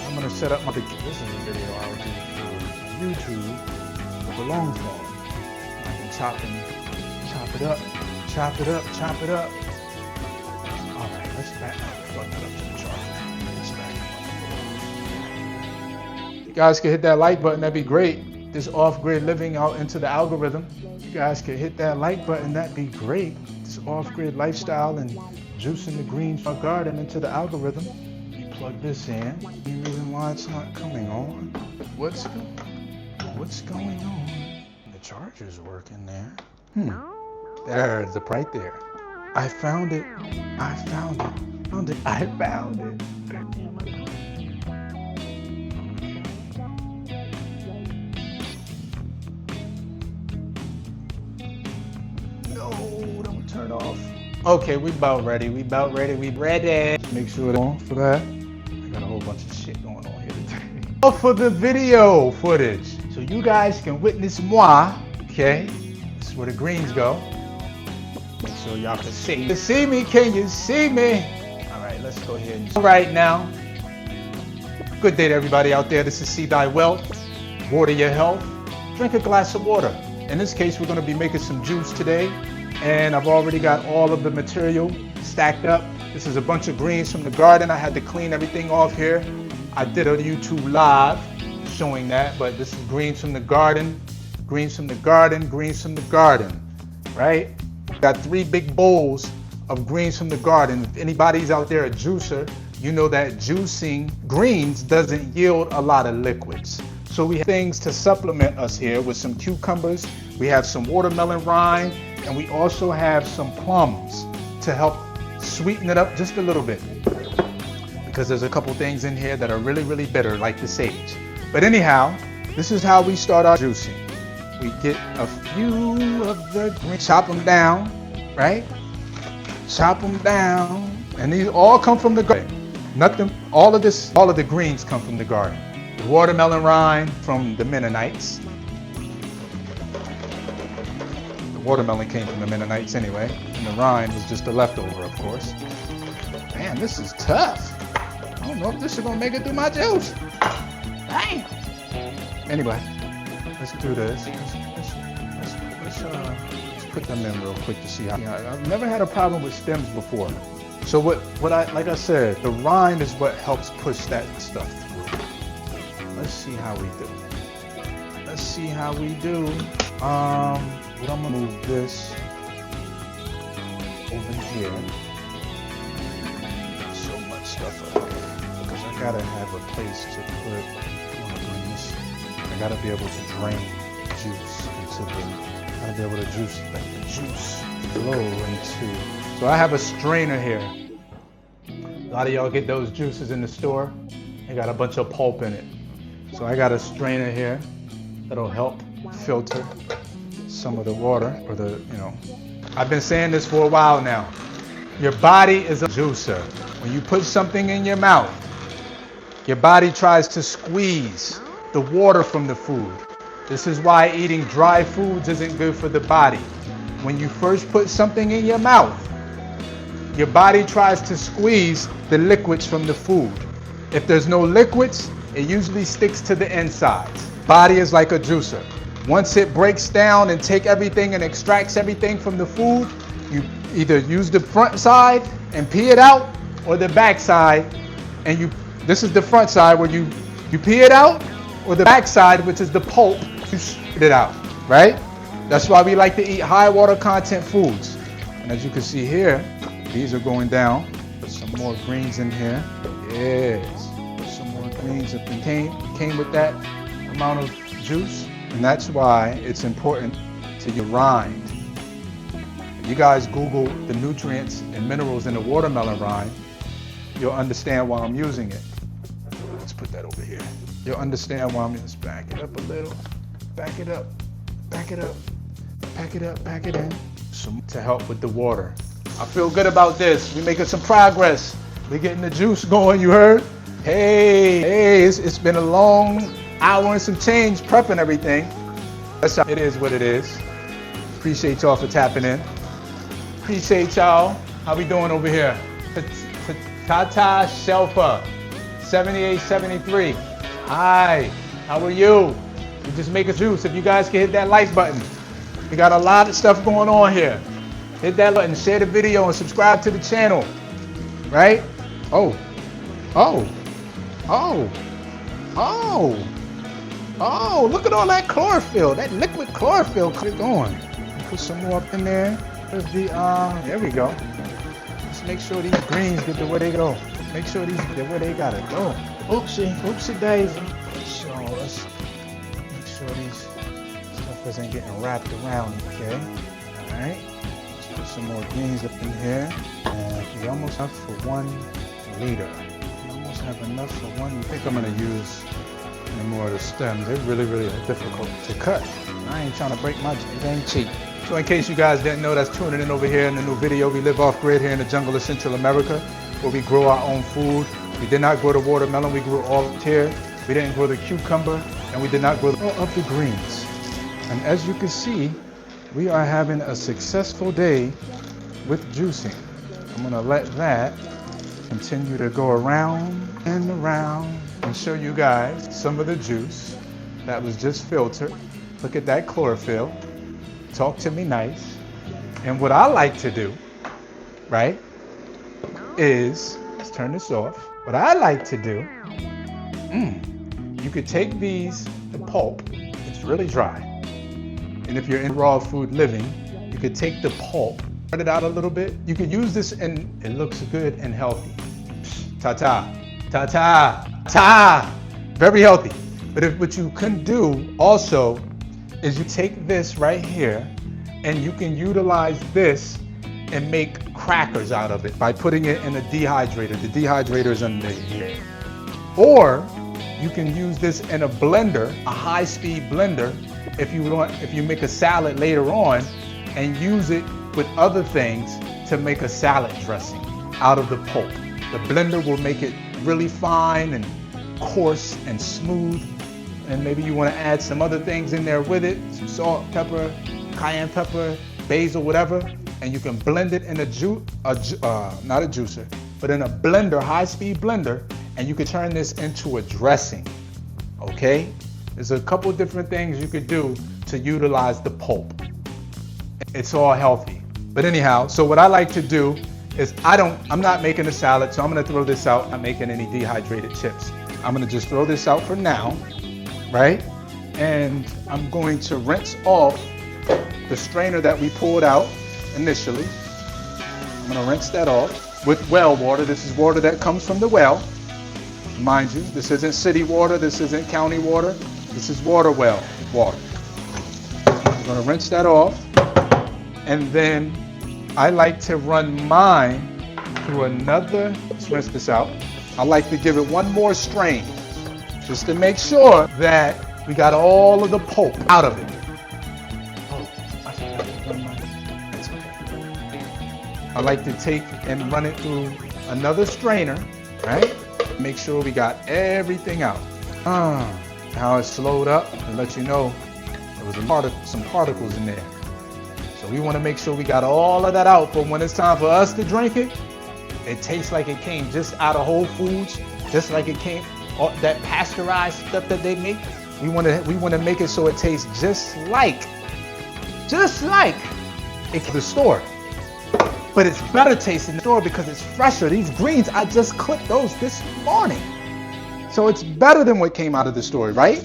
I'm gonna set up my. This is a video I'll do for YouTube with a long form. I can chop it up. Chop it up, chop it up. All right, let's back up. Plug that up to the charger. Let's back up. You guys can hit that like button, that'd be great. This off-grid living out into the algorithm. You guys can hit that like button, that'd be great. This off-grid lifestyle and juicing the greens from our garden into the algorithm. You plug this in. Any reason why it's not coming on? What's going on? The charger's working there. There's it right there. I found it. I found it. I found it. No, don't turn off. Okay, we about ready. We ready. Make sure it's on for that. I got a whole bunch of shit going on here today. For the video footage, so you guys can witness moi. Okay, this is where the greens go. Make sure y'all can see. Can you see me? Can you see me? All right, let's go ahead and. All right now. Good day to everybody out there. This is See Thy Wealth. Water your health. Drink a glass of water. In this case, we're going to be making some juice today, and I've already got all of the material stacked up. This is a bunch of greens from the garden. I had to clean everything off here. I did a YouTube live showing that, but this is greens from the garden, greens from the garden, greens from the garden, right? Got 3 big bowls of greens from the garden. If anybody's out there a juicer, you know that juicing greens doesn't yield a lot of liquids. So we have things to supplement us here with some cucumbers, we have some watermelon rind, and we also have some plums to help sweeten it up just a little bit. Because there's a couple things in here that are really, really bitter, like the sage. But anyhow, this is how we start our juicing. We get a few of the greens, chop them down, right? Chop them down, and these all come from the garden. All of the greens come from the garden. The watermelon rind from the Mennonites. The watermelon came from the Mennonites anyway, and the rind was just a leftover, of course. Man, this is tough. I don't know if this is gonna make it through my juice. Dang. Anyway, let's do this. Let's put them in real quick to see how. I've never had a problem with stems before. So like I said, the rind is what helps push that stuff through. Let's see how we do. Let's see how we do. What I'm gonna move this over here. So much stuff up because I gotta have a place to put. I gotta be able to drain juice to the, gotta be able to juice, let the juice flow into. So I have a strainer here. A lot of y'all get those juices in the store. They got a bunch of pulp in it. So I got a strainer here that'll help filter some of the water, or the, I've been saying this for a while now. Your body is a juicer. When you put something in your mouth, your body tries to squeeze the water from the food. This is why eating dry foods isn't good for the body. When you first put something in your mouth, your body tries to squeeze the liquids from the food. If there's no liquids, it usually sticks to the insides. Body is like a juicer. Once it breaks down and take everything and extracts everything from the food, you either use the front side and pee it out, or the back side, and this is the front side where you pee it out, or the back side, which is the pulp, you spit it out, right? That's why we like to eat high water content foods. And as you can see here, these are going down. Put some more greens in here. Yes. Put some more greens that came with that amount of juice. And that's why it's important to your rind. If you guys Google the nutrients and minerals in the watermelon rind, you'll understand why I'm using it. Let's put that over here. You'll understand why I'm just back it up a little. Back it up. Back it up. Pack it up. Pack it in. Some to help with the water. I feel good about this. We're making some progress. We're getting the juice going, you heard? Hey, it's been a long hour and some change prepping everything. That's how it is what it is. Appreciate y'all for tapping in. Appreciate y'all. How we doing over here? Tata Shelfa, 7873. Hi, how are you? We just make a juice. If you guys can hit that like button. We got a lot of stuff going on here. Hit that button, share the video, and subscribe to the channel. Right? Oh, look at all that chlorophyll, that liquid chlorophyll. Keep going. Put some more up in there. There we go. Let's make sure these greens get to where they go. Make sure these get where they gotta go. Oopsie daisy. So let's make sure these stuff isn't getting wrapped around, okay? All right. Let's put some more greens up in here. And we almost have for 1 liter. We almost have enough for one. I think I'm gonna use any more of the stems. They're really difficult to cut. I ain't trying to break my, it ain't cheap. So in case you guys didn't know, that's tuning in over here in the new video. We live off grid here in the jungle of Central America, where we grow our own food. We did not grow the watermelon, we grew all here. We didn't grow the cucumber, and we did not grow all of the greens. And as you can see, we are having a successful day with juicing. I'm gonna let that continue to go around and around and show you guys some of the juice that was just filtered. Look at that chlorophyll. Talk to me nice. And what I like to do, right, is, let's turn this off. What I like to do, you could take these, the pulp, it's really dry. And if you're in raw food living, you could take the pulp, spread it out a little bit. You could use this and it looks good and healthy. Ta-ta, ta-ta, very healthy. But what you can do also is you take this right here and you can utilize this and make crackers out of it by putting it in a dehydrator. The dehydrator is under here. Or you can use this in a blender, a high-speed blender, if you make a salad later on, and use it with other things to make a salad dressing out of the pulp. The blender will make it really fine and coarse and smooth. And maybe you want to add some other things in there with it, some salt, pepper, cayenne pepper, basil, whatever, and you can blend it in not a juicer, but in a blender, high-speed blender, and you can turn this into a dressing, okay? There's a couple different things you could do to utilize the pulp. It's all healthy. But anyhow, so what I like to do is I'm not making a salad, so I'm gonna throw this out. I'm not making any dehydrated chips. I'm gonna just throw this out for now. Right? And I'm going to rinse off the strainer that we pulled out initially. I'm going to rinse that off with well water. This is water that comes from the well. Mind you, this isn't city water, this isn't county water, this is water well water. I'm gonna rinse that off. And then I like to run mine through another, let's rinse this out. I like to give it one more strain, just to make sure that we got all of the pulp out of it. Oh, I forgot to run mine. That's okay. I like to take and run it through another strainer, right? Make sure we got everything out. Now it's slowed up and let you know there was some particles in there. So we want to make sure we got all of that out, but when it's time for us to drink it, it tastes like it came just out of Whole Foods, just like it came, that pasteurized stuff that they make. We want to make it so it tastes just like it's the store. But it's better tasting in the store because it's fresher. These greens, I just clipped those this morning. So it's better than what came out of the store, right?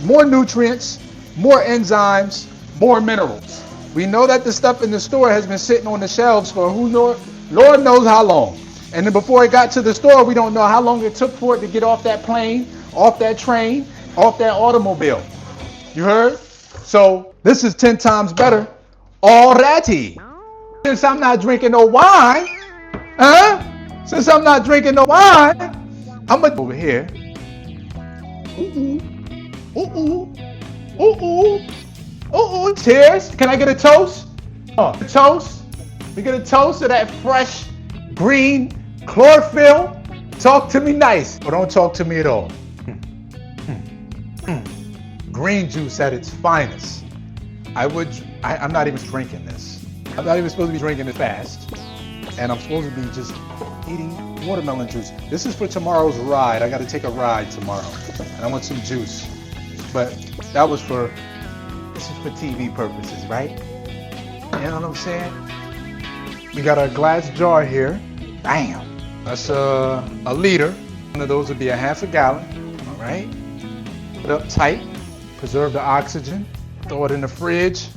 More nutrients, more enzymes, more minerals. We know that the stuff in the store has been sitting on the shelves for Lord knows how long. And then before it got to the store, we don't know how long it took for it to get off that plane, off that train, off that automobile. You heard? So this is 10 times better already. Since I'm not drinking no wine, Since I'm not drinking no wine, I'm gonna over here. Cheers. Can I get a toast? A toast. We get a toast of that fresh, green chlorophyll. Talk to me nice, or don't talk to me at all. Green juice at its finest. I'm not even drinking this. I'm not even supposed to be drinking it fast. And I'm supposed to be just eating watermelon juice. This is for tomorrow's ride. I got to take a ride tomorrow. And I want some juice. But this is for TV purposes, right? You know what I'm saying? We got a glass jar here. Bam. That's a liter. One of those would be a half a gallon. All right. Put it up tight. Preserve the oxygen. Throw it in the fridge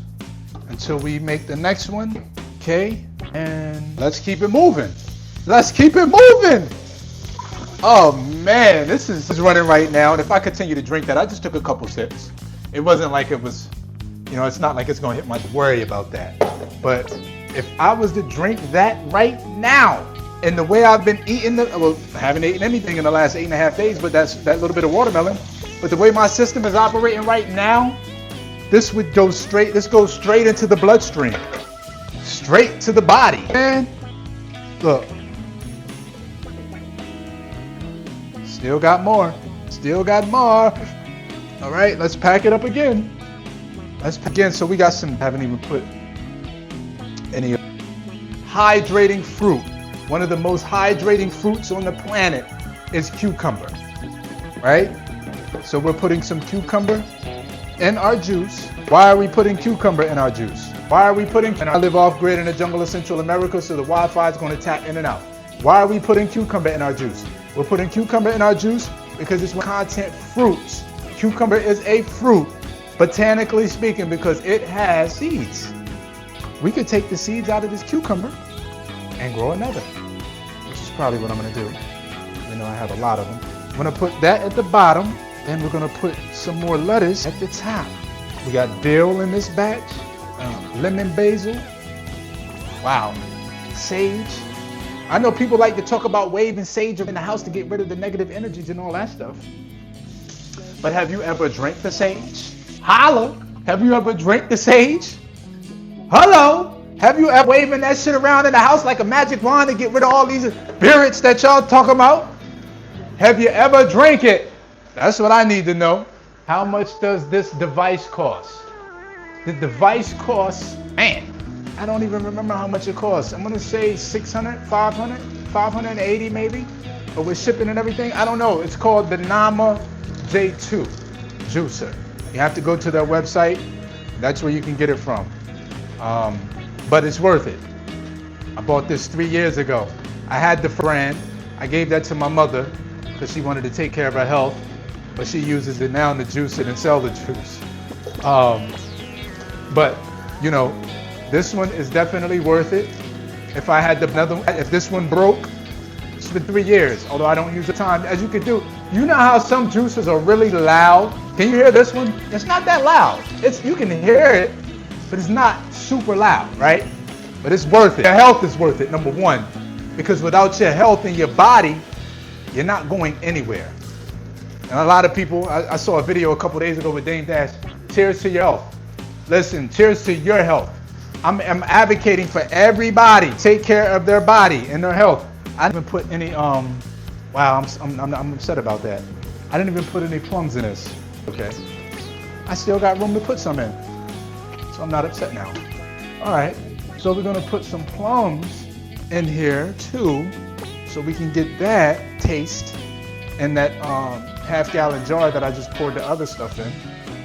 until we make the next one. Okay. And let's keep it moving. Let's keep it moving. Oh man, this is running right now. And if I continue to drink that, I just took a couple sips. It wasn't like it was, it's not like it's going to hit my worry about that. But if I was to drink that right now, and the way I've been eating, I haven't eaten anything in the last 8.5 days, but that's that little bit of watermelon. But the way my system is operating right now, this goes straight into the bloodstream. Straight to the body. Man, look. Still got more. All right, let's pack it up again. So we got haven't even put any hydrating fruit. One of the most hydrating fruits on the planet is cucumber, right? So we're putting some cucumber in our juice. Why are we putting cucumber in our juice? I live off-grid in the jungle of Central America, so the Wi-Fi is going to tap in and out. Why are we putting cucumber in our juice? We're putting cucumber in our juice because it's content fruits. Cucumber is a fruit, botanically speaking, because it has seeds. We could take the seeds out of this cucumber and grow another, which is probably what I'm going to do. I have a lot of them. I'm going to put that at the bottom, then we're going to put some more lettuce at the top. We got dill in this batch, lemon basil, wow, sage. I know people like to talk about waving sage in the house to get rid of the negative energies and all that stuff. But have you ever drank the sage? Holla! Have you ever drank the sage? Hello! Have you ever waving that shit around in the house like a magic wand to get rid of all these spirits that y'all talking about? Have you ever drank it? That's what I need to know. How much does this device cost? The device costs, man, I don't even remember how much it costs. I'm gonna say 600, 500, 580 maybe. But with shipping and everything, I don't know. It's called the Nama J2 juicer. You have to go to their website. That's where you can get it from. But it's worth it. I bought this 3 years ago. I had the brand. I gave that to my mother because she wanted to take care of her health. But she uses it now to juice it and sell the juice. But this one is definitely worth it. If I had another one, if this one broke, it's been 3 years, although I don't use the time, as you could do. You know how some juices are really loud? Can you hear this one? It's not that loud. You can hear it, but it's not super loud, right? But it's worth it. Your health is worth it, number one, because without your health in your body, you're not going anywhere. And a lot of people, I saw a video a couple days ago with Dame Dash, cheers to your health. Listen, cheers to your health. I'm advocating for everybody, take care of their body and their health. I didn't even put any, wow, I'm upset about that. I didn't even put any plums in this, okay? I still got room to put some in, so I'm not upset now. All right, so we're gonna put some plums in here too, so we can get that taste in that half-gallon jar that I just poured the other stuff in,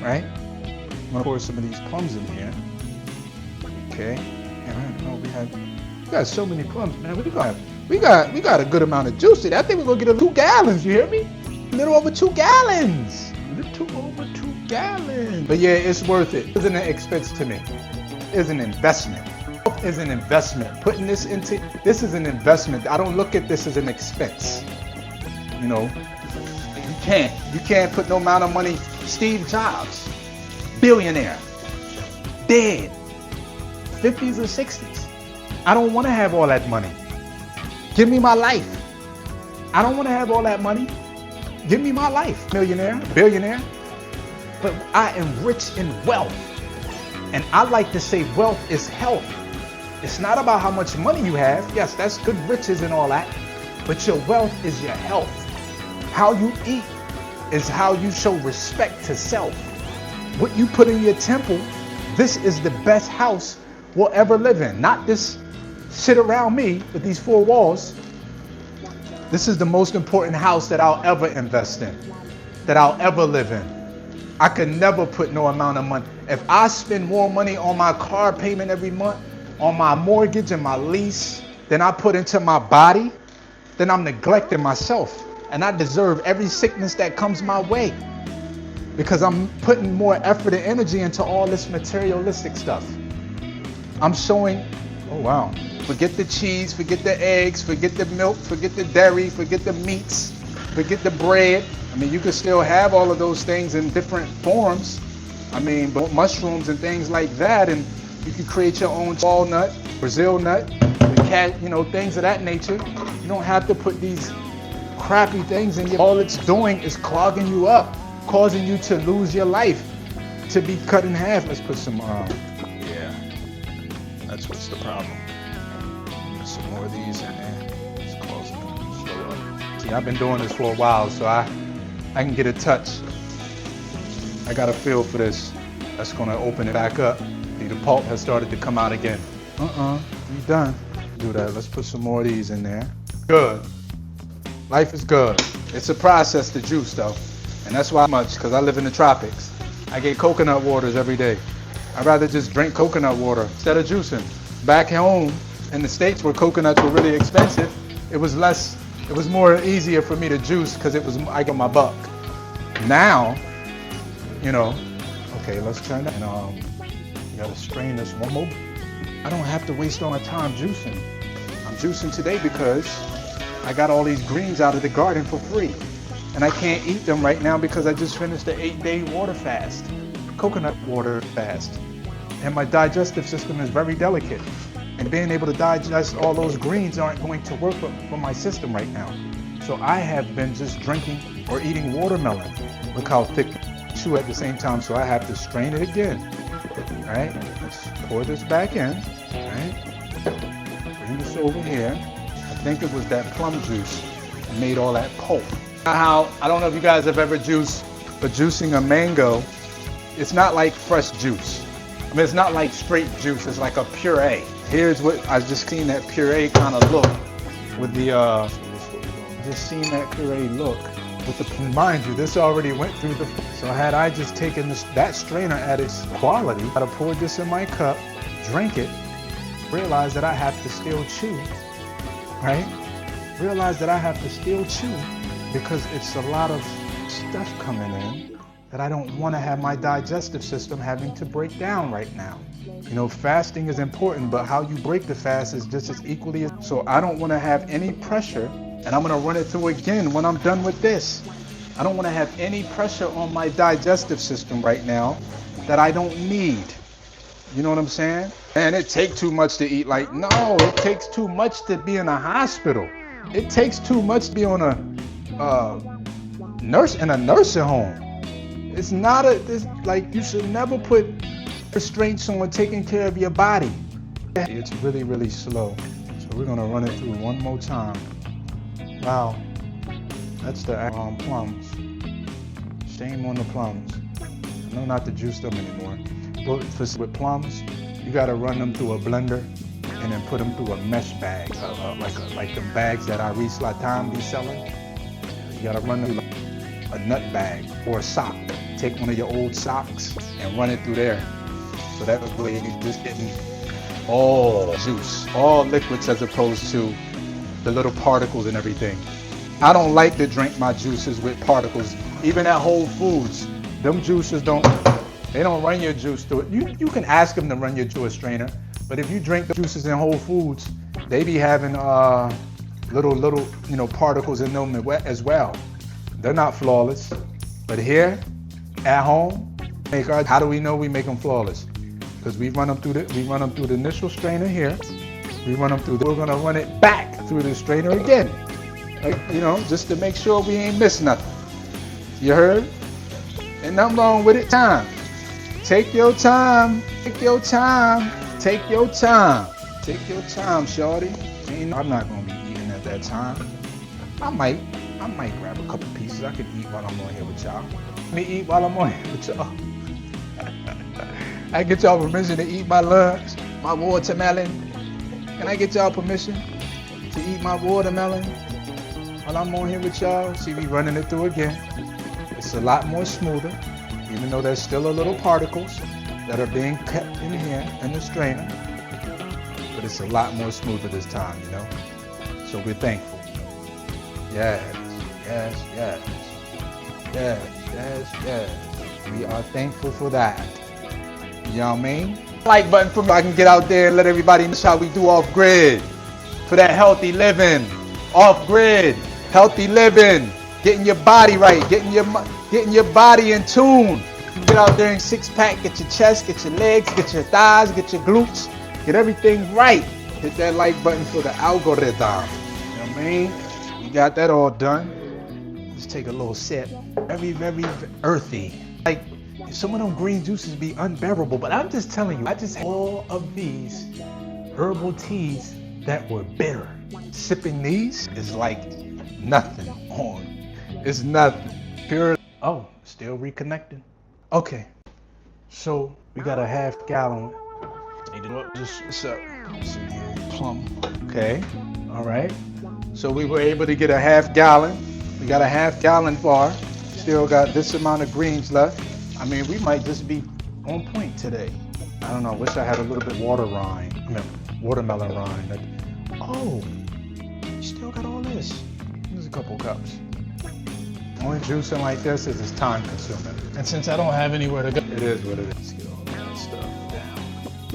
right? I'm gonna pour some of these plums in here. Okay, and we got so many plums, man. We got a good amount of juice today. I think we're gonna get 2 gallons. You hear me? A little over 2 gallons. A little over 2 gallons. But yeah, it's worth it. It's an expense to me. It's an investment. It's an investment. Putting this is an investment. I don't look at this as an expense. You know, you can't put no amount of money. Steve Jobs, billionaire, dead, 50s or 60s. I don't want to have all that money. Give me my life. I don't want to have all that money. Give me my life. Millionaire, billionaire. But I am rich in wealth. And I like to say wealth is health. It's not about how much money you have. Yes, that's good riches and all that. But your wealth is your health. How you eat is how you show respect to self. What you put in your temple, this is the best house we'll ever live in. Not this shit around me with these 4 walls. This is the most important house that I'll ever invest in, that I'll ever live in. I could never put no amount of money. If I spend more money on my car payment every month, on my mortgage and my lease, than I put into my body, then I'm neglecting myself. And I deserve every sickness that comes my way because I'm putting more effort and energy into all this materialistic stuff. I'm showing, oh wow, forget the cheese, forget the eggs, forget the milk, forget the dairy, forget the meats, forget the bread. I mean, you can still have all of those things in different forms. I mean, but mushrooms and things like that, and you can create your own walnut, Brazil nut, things of that nature. You don't have to put these crappy things in you. All it's doing is clogging you up, causing you to lose your life, to be cut in half. Let's put some, yeah, that's what's the problem. Put some more of these in there. Let's close it, slow up. See, I've been doing this for a while, so I can get a touch. I got a feel for this. That's gonna open it back up. See, the pulp has started to come out again. We done. Do that. Let's put some more of these in there. Good. Life is good. It's a process to juice though. And that's why because I live in the tropics. I get coconut waters every day. I'd rather just drink coconut water instead of juicing. Back home in the States where coconuts were really expensive, it was more easier for me to juice because I got my buck. Now, okay, let's turn that. And you gotta strain this one more. I don't have to waste all my time juicing. I'm juicing today because I got all these greens out of the garden for free. And I can't eat them right now because I just finished the 8-day water fast, coconut water fast. And my digestive system is very delicate. And being able to digest all those greens aren't going to work for my system right now. So I have been just drinking or eating watermelon. Look how thick chew at the same time, so I have to strain it again. All right, let's pour this back in. All right, bring this over here. I think it was that plum juice that made all that pulp. I don't know if you guys have ever juiced, but juicing a mango, it's not like fresh juice. I mean, it's not like straight juice, it's like a puree. Here's what I just seen that puree kind of look with the, just seen that puree look with the, mind you, this already went through the, so had I just taken that strainer at its quality, I'd have poured this in my cup, drink it, realize that I have to still chew, right? Realize that I have to still chew because it's a lot of stuff coming in that I don't want to have my digestive system having to break down right now. Fasting is important, but how you break the fast is just as equally. So I don't want to have any pressure, and I'm going to run it through again when I'm done with this. I don't want to have any pressure on my digestive system right now that I don't need. You know what I'm saying? And it takes too much to eat like, no, it takes too much to be in a hospital. It takes too much to be on a nurse in a nursing home. It's not it's like, you should never put restraints on taking care of your body. It's really, really slow. So we're gonna run it through one more time. Wow, that's the plums. Shame on the plums. I know not to juice them anymore. But with plums, you gotta run them through a blender and then put them through a mesh bag, like the bags that Iris Latam be selling. You gotta run them through a nut bag or a sock. Take one of your old socks and run it through there. So that way you're just getting all juice, all liquids, as opposed to the little particles and everything. I don't like to drink my juices with particles. Even at Whole Foods, them juices don't run your juice through it. You can ask them to run your juice strainer, but if you drink the juices in Whole Foods, they be having little particles in them as well. They're not flawless. But here at home, how do we know we make them flawless? Because we run them through the initial strainer here. We're gonna run it back through the strainer again. Just to make sure we ain't miss nothing. You heard? Ain't nothing wrong with it. Take your time. Take your time. Take your time. Take your time, shorty. I'm not gonna be eating at that time. I might grab a couple pieces. I could eat while I'm on here with y'all. Let me eat while I'm on here with y'all. I get y'all permission to eat my lunch, my watermelon. Can I get y'all permission to eat my watermelon while I'm on here with y'all? See, we running it through again. It's a lot more smoother, even though there's still a little particles that are being kept in here in the strainer. But it's a lot more smoother this time, So we're thankful. Yes. We are thankful for that. You know what I mean? Like button for me. I can get out there and let everybody know how we do off grid. For that healthy living. Off grid. Healthy living. Getting your body right. Getting your body in tune. Get out there and six pack. Get your chest. Get your legs. Get your thighs. Get your glutes. Get everything right. Hit that like button for the algorithm. You know what I mean? We got that all done. Let's take a little sip. Very, very earthy. Like, some of them green juices be unbearable, but I'm just telling you, I just had all of these herbal teas that were bitter. Sipping these is like nothing on. It's nothing. Pure. Oh, still reconnecting. Okay. So we got a half gallon. Just plum. Okay. All right. So we were able to get a half gallon. We got a half gallon bar. Still got this amount of greens left. I mean, we might just be on point today. I don't know. I wish I had a little bit watermelon rind. Oh, you still got all this. There's a couple cups. Only juicing like this is time consuming. And since I don't have anywhere to go, it is what it is. Let's get all that stuff down.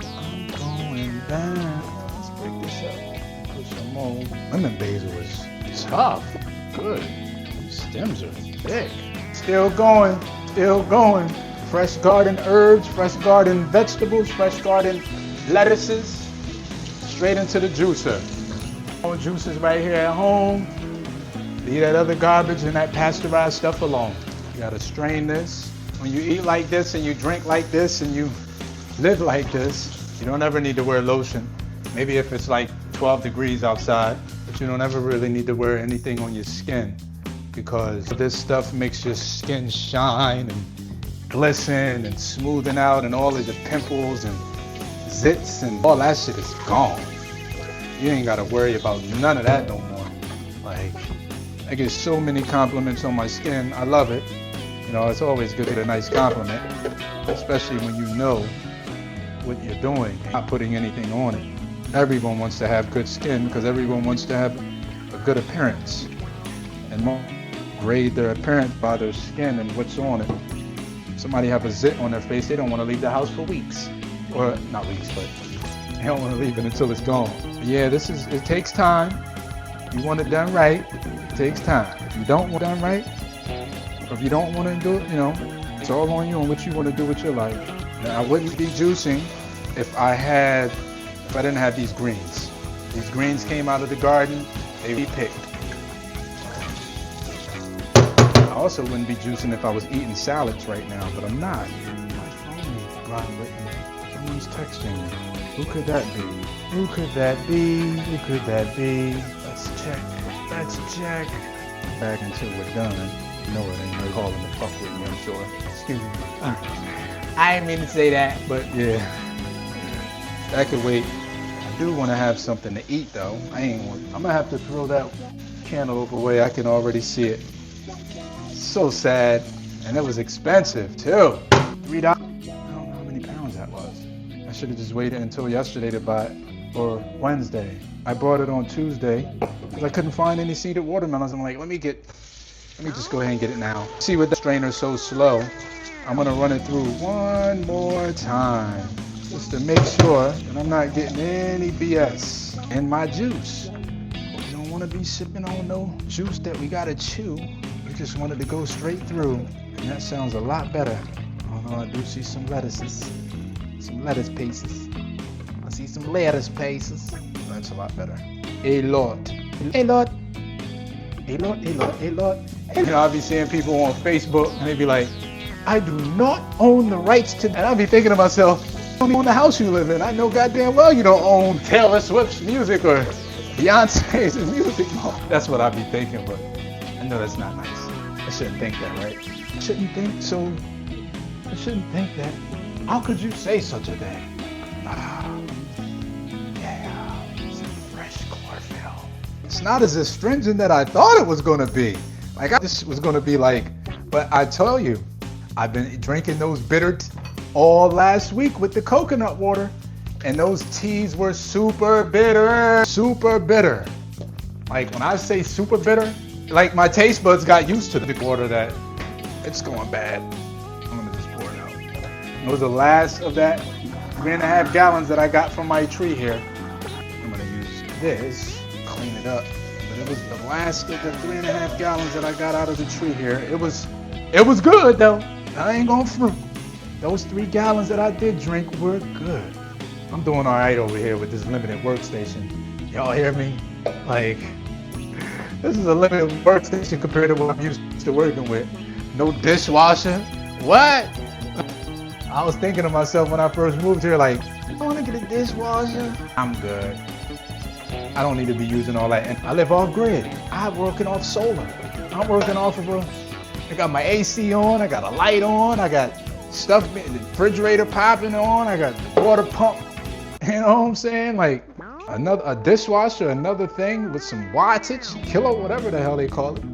I'm going down. Let's break this up. Put some more. Lemon basil is tough. Good. These stems are thick. Still going. Fresh garden herbs, fresh garden vegetables, fresh garden lettuces, straight into the juicer. All juices right here at home. Leave that other garbage and that pasteurized stuff alone. You gotta strain this. When you eat like this and you drink like this and you live like this, you don't ever need to wear lotion. Maybe if it's like 12 degrees outside, but you don't ever really need to wear anything on your skin, because this stuff makes your skin shine and glisten and smoothing out, and all of the pimples and zits and all that shit is gone. You ain't gotta worry about none of that no more. Like, I get so many compliments on my skin. I love it. It's always good to get a nice compliment, especially when you know what you're doing, not putting anything on it. Everyone wants to have good skin because everyone wants to have a good appearance. And more grade their appearance by their skin and what's on it. Somebody have a zit on their face, they don't want to leave the house for weeks. Or not weeks, but they don't want to leave it until it's gone. Yeah, it takes time. You want it done right, it takes time. If you don't want it done right, or if you don't want to do it, it's all on you on what you want to do with your life. Now, I wouldn't be juicing if I didn't have these greens. These greens came out of the garden, they be picked. I also wouldn't be juicing if I was eating salads right now, but I'm not. My phone is vibrating. Someone's texting me. Who could that be? Who could that be? Who could that be? Let's check. Let's check. Back until we're done. No, it ain't no calling to fuck with me, I'm sure. Excuse me. I didn't mean to say that, but yeah. That could wait. I do want to have something to eat though. I'm gonna have to throw that cantaloupe away. I can already see it. So sad. And it was expensive too. $3. I don't know how many pounds that was. I should have just waited until yesterday to buy it, or Wednesday. I bought it on Tuesday because I couldn't find any seeded watermelons. I'm like, let me just go ahead and get it now. See, with the strainer so slow, I'm gonna run it through one more time just to make sure that I'm not getting any BS in my juice. You don't want to be sipping on no juice that we gotta chew. We just wanted to go straight through, and that sounds a lot better. Although I do see some lettuces, some lettuce pieces. I see some lettuce pieces. That's a lot better. A lot. A lot. A lot, a lot, a lot. You know, I'll be seeing people on Facebook and they be like, I do not own the rights to, and I'll be thinking to myself, you don't own the house you live in. I know goddamn well you don't own Taylor Swift's music or Beyonce's music. No, that's what I'll be thinking, but I know that's not nice. I shouldn't think that, right? I shouldn't think so. I shouldn't think that. How could you say such a thing? Yeah, some fresh chlorophyll. It's not as astringent that I thought it was gonna be. Like I just was gonna be like, but I tell you, I've been drinking those bitter all last week with the coconut water, and those teas were super bitter, super bitter. Like when I say super bitter, like my taste buds got used to the water that it's going bad. I'm gonna just pour it out. It was the last of that 3.5 gallons that I got from my tree here. I'm gonna use this, clean it up. But it was the last of the 3.5 gallons that I got out of the tree here. It was good though. I ain't gonna front. Those 3 gallons that I did drink were good. I'm doing all right over here with this limited workstation. Y'all hear me? Like, this is a limited workstation compared to what I'm used to working with. No dishwasher. What? I was thinking to myself when I first moved here, like, I want to get a dishwasher. I'm good. I don't need to be using all that. And I live off grid. I'm working off solar. I'm working off of I got my AC on, I got a light on, I got stuff, the refrigerator popping on, I got the water pump. You know what I'm saying? Like a dishwasher, another thing with some wattage, kilo, whatever the hell they call it.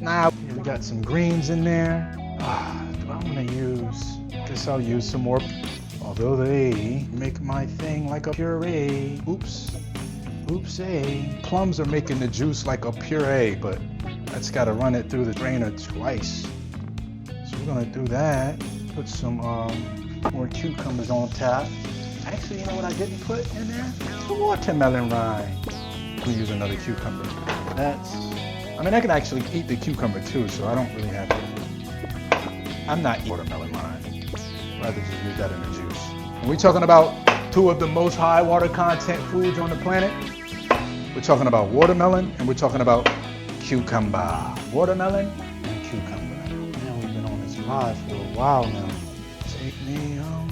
Now we got some greens in there. Do I want to use? Guess I'll use some more. Although they make my thing like a puree. Oops. Oopsie. Plums are making the juice like a puree, but that's got to run it through the drainer twice. So we're gonna do that. Put some more cucumbers on top. Actually, you know what I didn't put in there? The watermelon rind. I'm gonna use another cucumber. I can actually eat the cucumber too, so I don't really have to. I'm not eating watermelon rind. I'd rather just use that in the juice. And we're talking about 2 of the most high water content foods on the planet. We're talking about watermelon and we're talking about cucumber. Watermelon and cucumber. Man, we've been on this live for a while now. Take me home.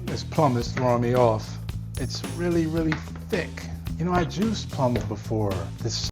This plum is throwing me off. It's really, really thick. You know, I juiced plums before. This